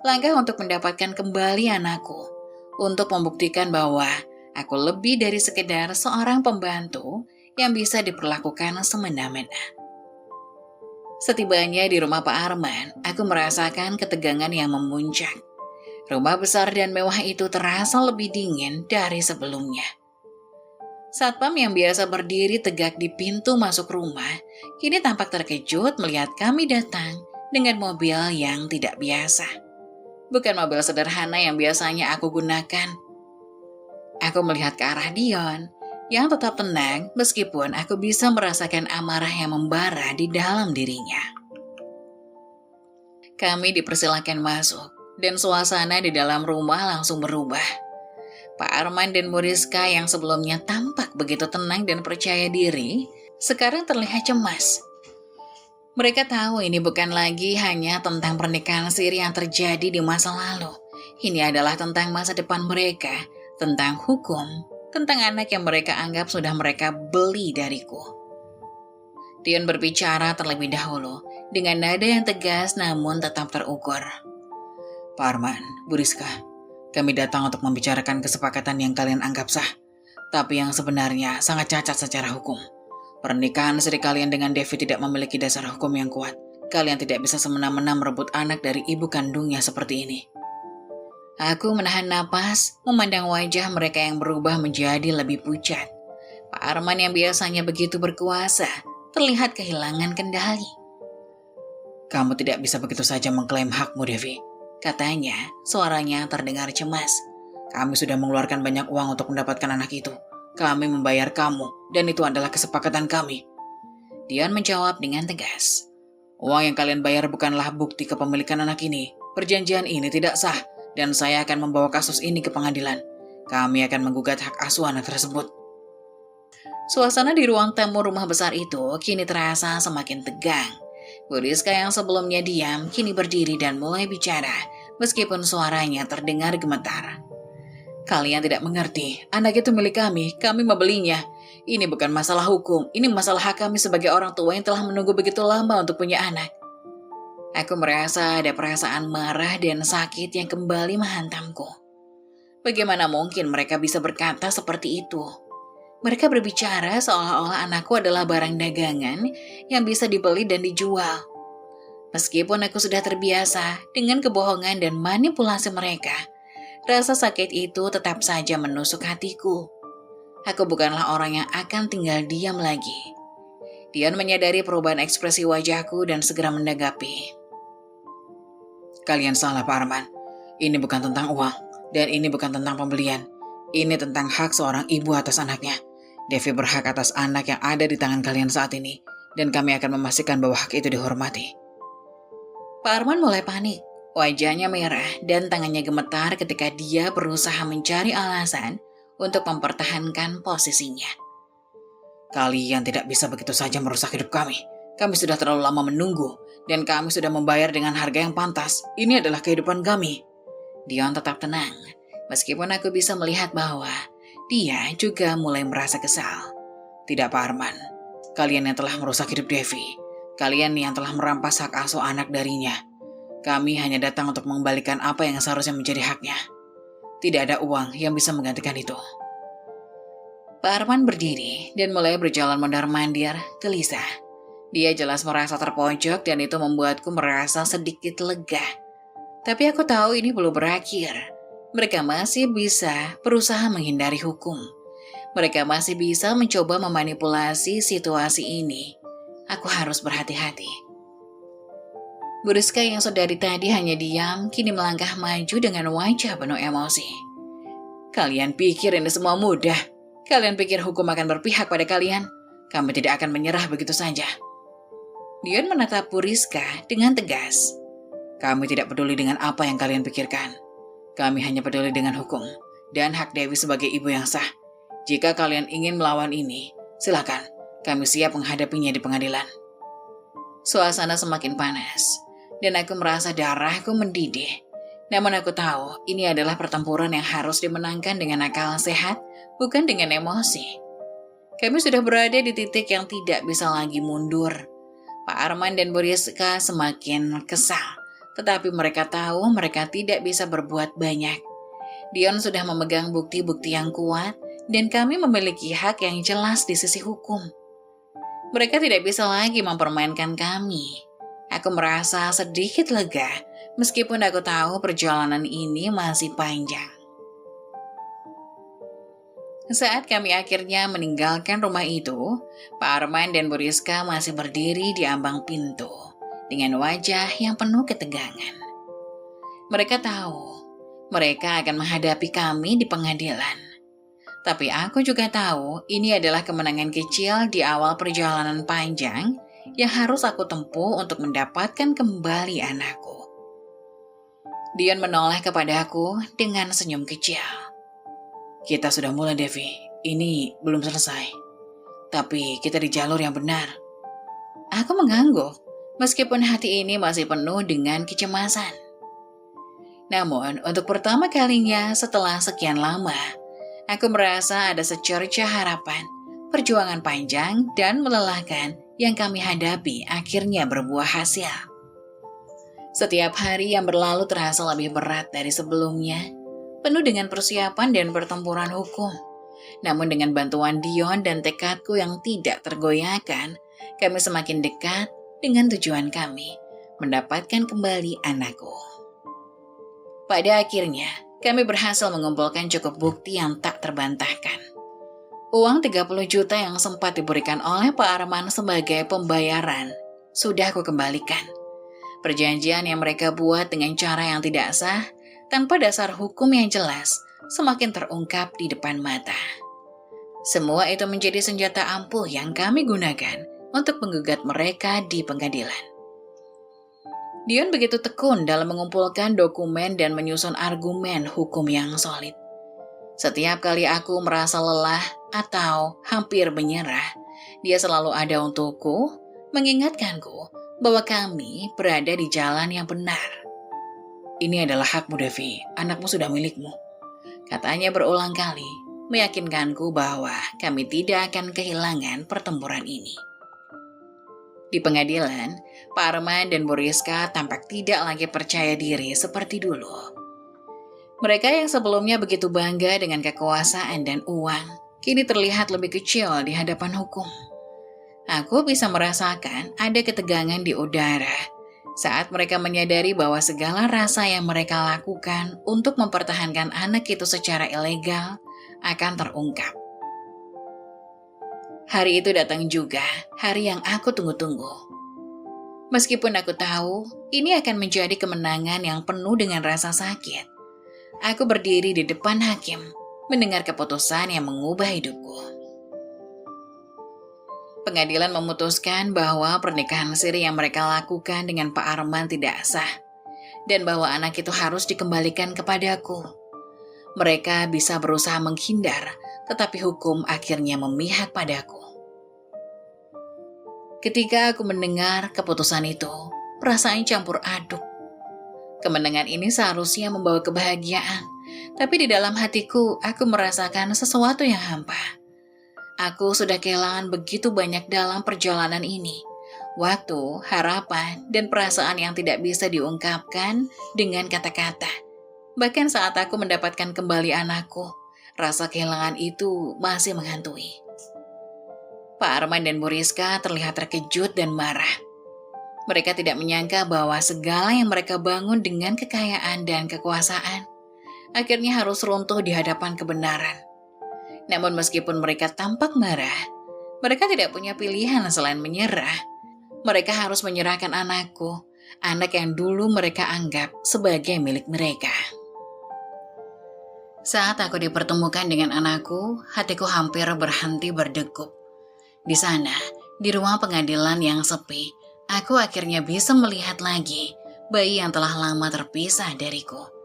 langkah untuk mendapatkan kembali anakku. Untuk membuktikan bahwa aku lebih dari sekedar seorang pembantu yang bisa diperlakukan semena-mena. Setibanya di rumah Pak Arman, aku merasakan ketegangan yang memuncak. Rumah besar dan mewah itu terasa lebih dingin dari sebelumnya. Satpam yang biasa berdiri tegak di pintu masuk rumah, kini tampak terkejut melihat kami datang dengan mobil yang tidak biasa. Bukan mobil sederhana yang biasanya aku gunakan. Aku melihat ke arah Dion, yang tetap tenang meskipun aku bisa merasakan amarah yang membara di dalam dirinya. Kami dipersilakan masuk, dan suasana di dalam rumah langsung berubah. Pak Arman dan Bu Rizka yang sebelumnya tampak begitu tenang dan percaya diri, sekarang terlihat cemas. Mereka tahu ini bukan lagi hanya tentang pernikahan siri yang terjadi di masa lalu. Ini adalah tentang masa depan mereka, tentang hukum, tentang anak yang mereka anggap sudah mereka beli dariku. Dion berbicara terlebih dahulu, dengan nada yang tegas namun tetap terukur. Pak Arman, Bu Rizka, kami datang untuk membicarakan kesepakatan yang kalian anggap sah, tapi yang sebenarnya sangat cacat secara hukum. Pernikahan siri kalian dengan Devi tidak memiliki dasar hukum yang kuat. Kalian tidak bisa semena-mena merebut anak dari ibu kandungnya seperti ini. Aku menahan napas, memandang wajah mereka yang berubah menjadi lebih pucat. Pak Arman yang biasanya begitu berkuasa, terlihat kehilangan kendali. Kamu tidak bisa begitu saja mengklaim hakmu, Devi. Katanya, suaranya terdengar cemas. Kami sudah mengeluarkan banyak uang untuk mendapatkan anak itu. Kami membayar kamu, dan itu adalah kesepakatan kami. Dion menjawab dengan tegas. Uang yang kalian bayar bukanlah bukti kepemilikan anak ini. Perjanjian ini tidak sah, dan saya akan membawa kasus ini ke pengadilan. Kami akan menggugat hak asuh anak tersebut. Suasana di ruang tamu rumah besar itu kini terasa semakin tegang. Bu Rizka yang sebelumnya diam kini berdiri dan mulai bicara, meskipun suaranya terdengar gemetar. Kalian tidak mengerti, anak itu milik kami membelinya. Ini bukan masalah hukum, ini masalah hak kami sebagai orang tua yang telah menunggu begitu lama untuk punya anak. Aku merasa ada perasaan marah dan sakit yang kembali menghantamku. Bagaimana mungkin mereka bisa berkata seperti itu? Mereka berbicara seolah-olah anakku adalah barang dagangan yang bisa dibeli dan dijual. Meskipun aku sudah terbiasa dengan kebohongan dan manipulasi mereka, rasa sakit itu tetap saja menusuk hatiku. Aku bukanlah orang yang akan tinggal diam lagi. Dion menyadari perubahan ekspresi wajahku dan segera menanggapi. Kalian salah, Pak Arman. Ini bukan tentang uang, dan ini bukan tentang pembelian. Ini tentang hak seorang ibu atas anaknya. Devi berhak atas anak yang ada di tangan kalian saat ini, dan kami akan memastikan bahwa hak itu dihormati. Pak Arman mulai panik. Wajahnya merah dan tangannya gemetar ketika dia berusaha mencari alasan untuk mempertahankan posisinya. Kalian tidak bisa begitu saja merusak hidup kami. Kami sudah terlalu lama menunggu, dan kami sudah membayar dengan harga yang pantas. Ini adalah kehidupan kami. Dion tetap tenang, meskipun aku bisa melihat bahwa dia juga mulai merasa kesal. Tidak, Pak Arman. Kalian yang telah merusak hidup Devi. Kalian yang telah merampas hak asuh anak darinya. Kami hanya datang untuk mengembalikan apa yang seharusnya menjadi haknya. Tidak ada uang yang bisa menggantikan itu. Pak Arman berdiri dan mulai berjalan mondar-mandir gelisah. Dia jelas merasa terpojok dan itu membuatku merasa sedikit lega. Tapi aku tahu ini belum berakhir. Mereka masih bisa berusaha menghindari hukum. Mereka masih bisa mencoba memanipulasi situasi ini. Aku harus berhati-hati. Bu Rizka yang sedari tadi hanya diam, kini melangkah maju dengan wajah penuh emosi. Kalian pikir ini semua mudah? Kalian pikir hukum akan berpihak pada kalian? Kami tidak akan menyerah begitu saja. Dion menatap Bu Rizka dengan tegas. Kami tidak peduli dengan apa yang kalian pikirkan. Kami hanya peduli dengan hukum dan hak Dewi sebagai ibu yang sah. Jika kalian ingin melawan ini, silakan. Kami siap menghadapinya di pengadilan. Suasana semakin panas, dan aku merasa darahku mendidih. Namun aku tahu ini adalah pertempuran yang harus dimenangkan dengan akal sehat, bukan dengan emosi. Kami sudah berada di titik yang tidak bisa lagi mundur. Pak Arman dan Bu Rizka semakin kesal, tetapi mereka tahu mereka tidak bisa berbuat banyak. Dion sudah memegang bukti-bukti yang kuat, dan kami memiliki hak yang jelas di sisi hukum. Mereka tidak bisa lagi mempermainkan kami. Aku merasa sedikit lega, meskipun aku tahu perjalanan ini masih panjang. Saat kami akhirnya meninggalkan rumah itu, Pak Arman dan Bu Rizka masih berdiri di ambang pintu, dengan wajah yang penuh ketegangan. Mereka tahu, mereka akan menghadapi kami di pengadilan. Tapi aku juga tahu ini adalah kemenangan kecil di awal perjalanan panjang yang harus aku tempuh untuk mendapatkan kembali anakku. Dion menoleh kepadaku dengan senyum kecil. Kita sudah mulai, Devi. Ini belum selesai. Tapi kita di jalur yang benar. Aku mengangguk, meskipun hati ini masih penuh dengan kecemasan. Namun, untuk pertama kalinya setelah sekian lama, aku merasa ada secerca harapan. Perjuangan panjang dan melelahkan yang kami hadapi akhirnya berbuah hasil. Setiap hari yang berlalu terasa lebih berat dari sebelumnya, penuh dengan persiapan dan pertempuran hukum. Namun dengan bantuan Dion dan tekadku yang tidak tergoyahkan, kami semakin dekat dengan tujuan kami, mendapatkan kembali anakku. Pada akhirnya, kami berhasil mengumpulkan cukup bukti yang tak terbantahkan. Uang 30 juta yang sempat diberikan oleh Pak Arman sebagai pembayaran sudah aku kembalikan. Perjanjian yang mereka buat dengan cara yang tidak sah, tanpa dasar hukum yang jelas, semakin terungkap di depan mata. Semua itu menjadi senjata ampuh yang kami gunakan untuk menggugat mereka di pengadilan. Dion begitu tekun dalam mengumpulkan dokumen dan menyusun argumen hukum yang solid. Setiap kali aku merasa lelah atau hampir menyerah, dia selalu ada untukku, mengingatkanku bahwa kami berada di jalan yang benar. Ini adalah hakmu, Devi. Anakmu sudah milikmu. Katanya berulang kali, meyakinkanku bahwa kami tidak akan kehilangan pertempuran ini. Di pengadilan, Pak Arman dan Bu Rizka tampak tidak lagi percaya diri seperti dulu. Mereka yang sebelumnya begitu bangga dengan kekuasaan dan uang, kini terlihat lebih kecil di hadapan hukum. Aku bisa merasakan ada ketegangan di udara saat mereka menyadari bahwa segala rasa yang mereka lakukan untuk mempertahankan anak itu secara ilegal akan terungkap. Hari itu datang juga, hari yang aku tunggu-tunggu. Meskipun aku tahu ini akan menjadi kemenangan yang penuh dengan rasa sakit, aku berdiri di depan hakim, mendengar keputusan yang mengubah hidupku. Pengadilan memutuskan bahwa pernikahan siri yang mereka lakukan dengan Pak Arman tidak sah, dan bahwa anak itu harus dikembalikan kepadaku. Mereka bisa berusaha menghindar, tetapi hukum akhirnya memihak padaku. Ketika aku mendengar keputusan itu, perasaan campur aduk. Kemenangan ini seharusnya membawa kebahagiaan, tapi di dalam hatiku aku merasakan sesuatu yang hampa. Aku sudah kehilangan begitu banyak dalam perjalanan ini. Waktu, harapan, dan perasaan yang tidak bisa diungkapkan dengan kata-kata. Bahkan saat aku mendapatkan kembali anakku, rasa kehilangan itu masih menghantui. Pak Arman dan Bu Rizka terlihat terkejut dan marah. Mereka tidak menyangka bahwa segala yang mereka bangun dengan kekayaan dan kekuasaan akhirnya harus runtuh di hadapan kebenaran. Namun meskipun mereka tampak marah, mereka tidak punya pilihan selain menyerah. Mereka harus menyerahkan anakku, anak yang dulu mereka anggap sebagai milik mereka. Saat aku dipertemukan dengan anakku, hatiku hampir berhenti berdegup. Di sana, di ruang pengadilan yang sepi, aku akhirnya bisa melihat lagi bayi yang telah lama terpisah dariku.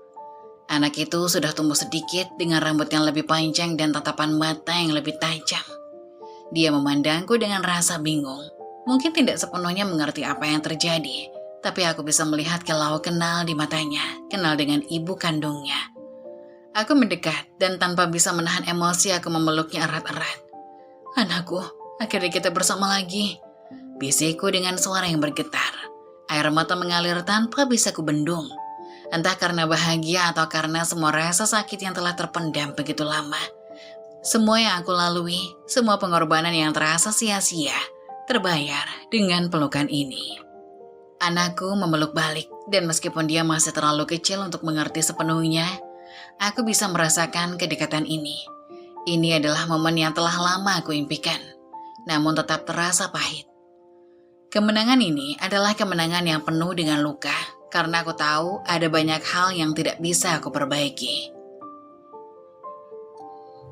Anak itu sudah tumbuh sedikit dengan rambut yang lebih panjang dan tatapan mata yang lebih tajam. Dia memandangku dengan rasa bingung. Mungkin tidak sepenuhnya mengerti apa yang terjadi, tapi aku bisa melihat kilau kenal di matanya, kenal dengan ibu kandungnya. Aku mendekat dan tanpa bisa menahan emosi aku memeluknya erat-erat. Anakku, akhirnya kita bersama lagi. Bisikku dengan suara yang bergetar. Air mata mengalir tanpa bisa kubendung. Entah karena bahagia atau karena semua rasa sakit yang telah terpendam begitu lama. Semua yang aku lalui, semua pengorbanan yang terasa sia-sia, terbayar dengan pelukan ini. Anakku memeluk balik, dan meskipun dia masih terlalu kecil untuk mengerti sepenuhnya, aku bisa merasakan kedekatan ini. Ini adalah momen yang telah lama aku impikan, namun tetap terasa pahit. Kemenangan ini adalah kemenangan yang penuh dengan luka, karena aku tahu ada banyak hal yang tidak bisa aku perbaiki.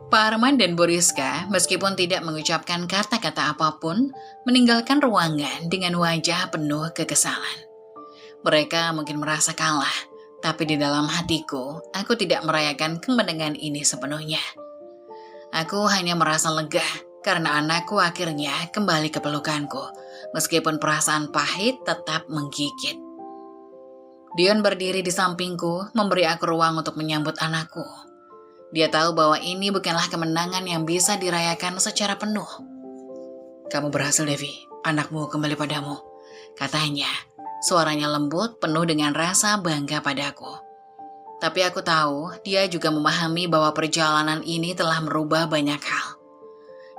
Pak Arman dan Bu Rizka, meskipun tidak mengucapkan kata-kata apapun, meninggalkan ruangan dengan wajah penuh kekesalan. Mereka mungkin merasa kalah, tapi di dalam hatiku, aku tidak merayakan kemenangan ini sepenuhnya. Aku hanya merasa lega karena anakku akhirnya kembali ke pelukanku, meskipun perasaan pahit tetap menggigit. Dion berdiri di sampingku, memberi aku ruang untuk menyambut anakku. Dia tahu bahwa ini bukanlah kemenangan yang bisa dirayakan secara penuh. "Kamu berhasil, Devi. Anakmu kembali padamu," katanya. Suaranya lembut, penuh dengan rasa bangga padaku. Tapi aku tahu dia juga memahami bahwa perjalanan ini telah merubah banyak hal.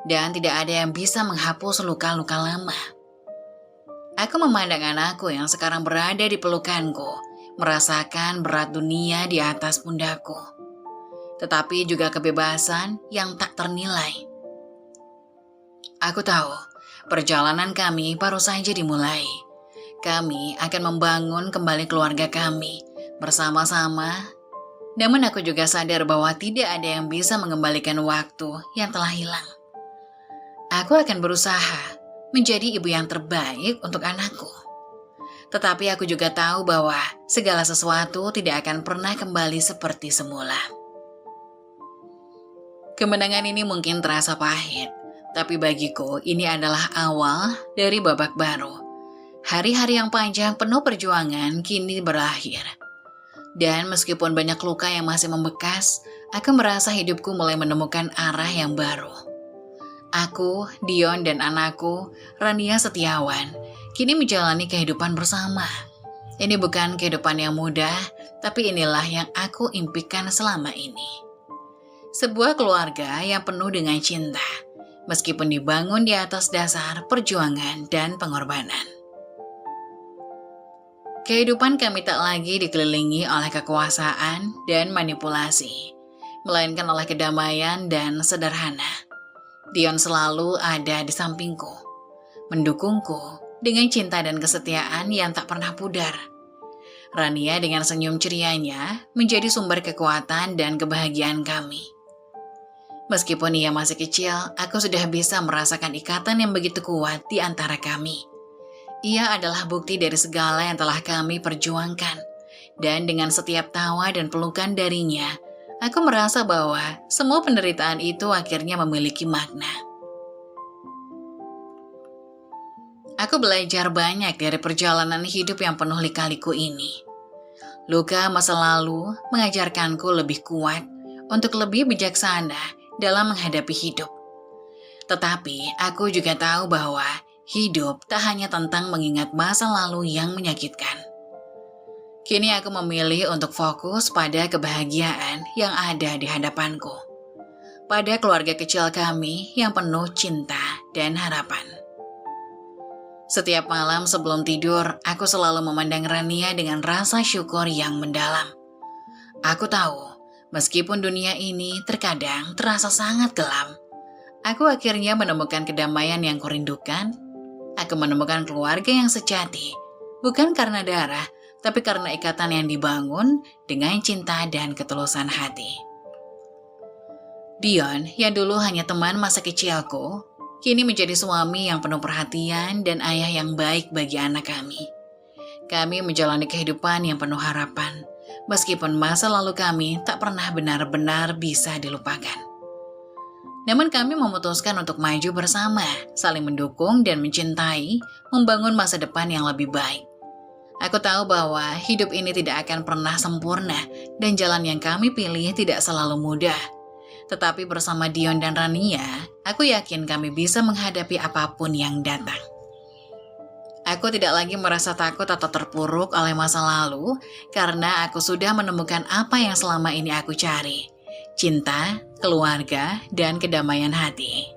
Dan tidak ada yang bisa menghapus luka-luka lama. Aku memandang anakku yang sekarang berada di pelukanku, merasakan berat dunia di atas pundakku. Tetapi juga kebebasan yang tak ternilai. Aku tahu, perjalanan kami baru saja dimulai. Kami akan membangun kembali keluarga kami bersama-sama. Namun aku juga sadar bahwa tidak ada yang bisa mengembalikan waktu yang telah hilang. Aku akan berusaha menjadi ibu yang terbaik untuk anakku. Tetapi aku juga tahu bahwa segala sesuatu tidak akan pernah kembali seperti semula. Kemenangan ini mungkin terasa pahit, tapi bagiku ini adalah awal dari babak baru. Hari-hari yang panjang penuh perjuangan kini berakhir. Dan meskipun banyak luka yang masih membekas, aku merasa hidupku mulai menemukan arah yang baru. Aku, Dion, dan anakku, Rania Setiawan, kini menjalani kehidupan bersama. Ini bukan kehidupan yang mudah, tapi inilah yang aku impikan selama ini. Sebuah keluarga yang penuh dengan cinta, meskipun dibangun di atas dasar perjuangan dan pengorbanan. Kehidupan kami tak lagi dikelilingi oleh kekuasaan dan manipulasi, melainkan oleh kedamaian dan sederhana. Dion selalu ada di sampingku, mendukungku dengan cinta dan kesetiaan yang tak pernah pudar. Rania dengan senyum cerianya menjadi sumber kekuatan dan kebahagiaan kami. Meskipun ia masih kecil, aku sudah bisa merasakan ikatan yang begitu kuat di antara kami. Ia adalah bukti dari segala yang telah kami perjuangkan. Dan dengan setiap tawa dan pelukan darinya, aku merasa bahwa semua penderitaan itu akhirnya memiliki makna. Aku belajar banyak dari perjalanan hidup yang penuh lika-liku ini. Luka masa lalu mengajarkanku lebih kuat untuk lebih bijaksana dalam menghadapi hidup. Tetapi aku juga tahu bahwa hidup tak hanya tentang mengingat masa lalu yang menyakitkan. Kini aku memilih untuk fokus pada kebahagiaan yang ada di hadapanku. Pada keluarga kecil kami yang penuh cinta dan harapan. Setiap malam sebelum tidur, aku selalu memandang Rania dengan rasa syukur yang mendalam. Aku tahu, meskipun dunia ini terkadang terasa sangat kelam, aku akhirnya menemukan kedamaian yang kurindukan. Aku menemukan keluarga yang sejati, bukan karena darah, tapi karena ikatan yang dibangun dengan cinta dan ketulusan hati. Dion, yang dulu hanya teman masa kecilku, kini menjadi suami yang penuh perhatian dan ayah yang baik bagi anak kami. Kami menjalani kehidupan yang penuh harapan, meskipun masa lalu kami tak pernah benar-benar bisa dilupakan. Namun kami memutuskan untuk maju bersama, saling mendukung dan mencintai, membangun masa depan yang lebih baik. Aku tahu bahwa hidup ini tidak akan pernah sempurna dan jalan yang kami pilih tidak selalu mudah. Tetapi bersama Dion dan Rania, aku yakin kami bisa menghadapi apapun yang datang. Aku tidak lagi merasa takut atau terpuruk oleh masa lalu karena aku sudah menemukan apa yang selama ini aku cari. Cinta, keluarga, dan kedamaian hati.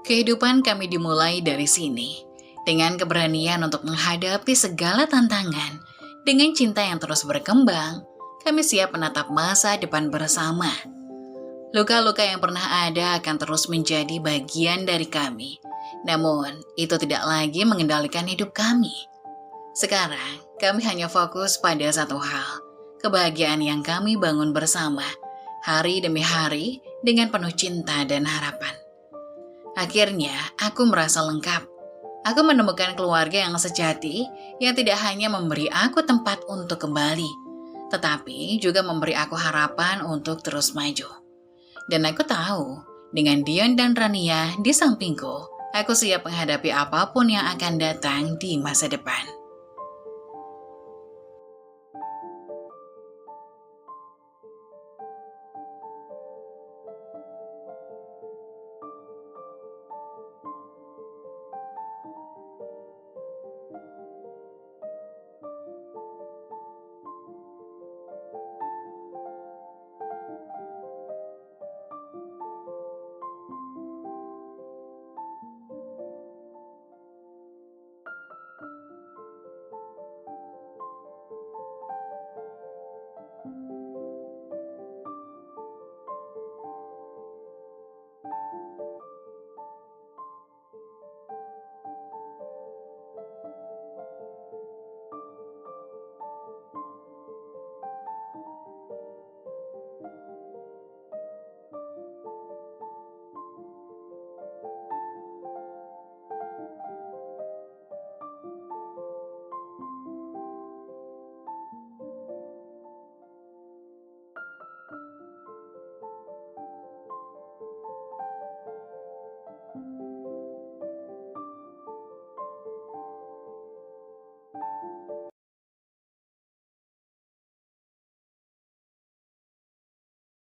Kehidupan kami dimulai dari sini, dengan keberanian untuk menghadapi segala tantangan. Dengan cinta yang terus berkembang, kami siap menatap masa depan bersama. Luka-luka yang pernah ada akan terus menjadi bagian dari kami. Namun, itu tidak lagi mengendalikan hidup kami. Sekarang, kami hanya fokus pada satu hal, kebahagiaan yang kami bangun bersama, hari demi hari dengan penuh cinta dan harapan. Akhirnya, aku merasa lengkap. Aku menemukan keluarga yang sejati, yang tidak hanya memberi aku tempat untuk kembali, tetapi juga memberi aku harapan untuk terus maju. Dan aku tahu, dengan Dion dan Rania di sampingku, aku siap menghadapi apapun yang akan datang di masa depan.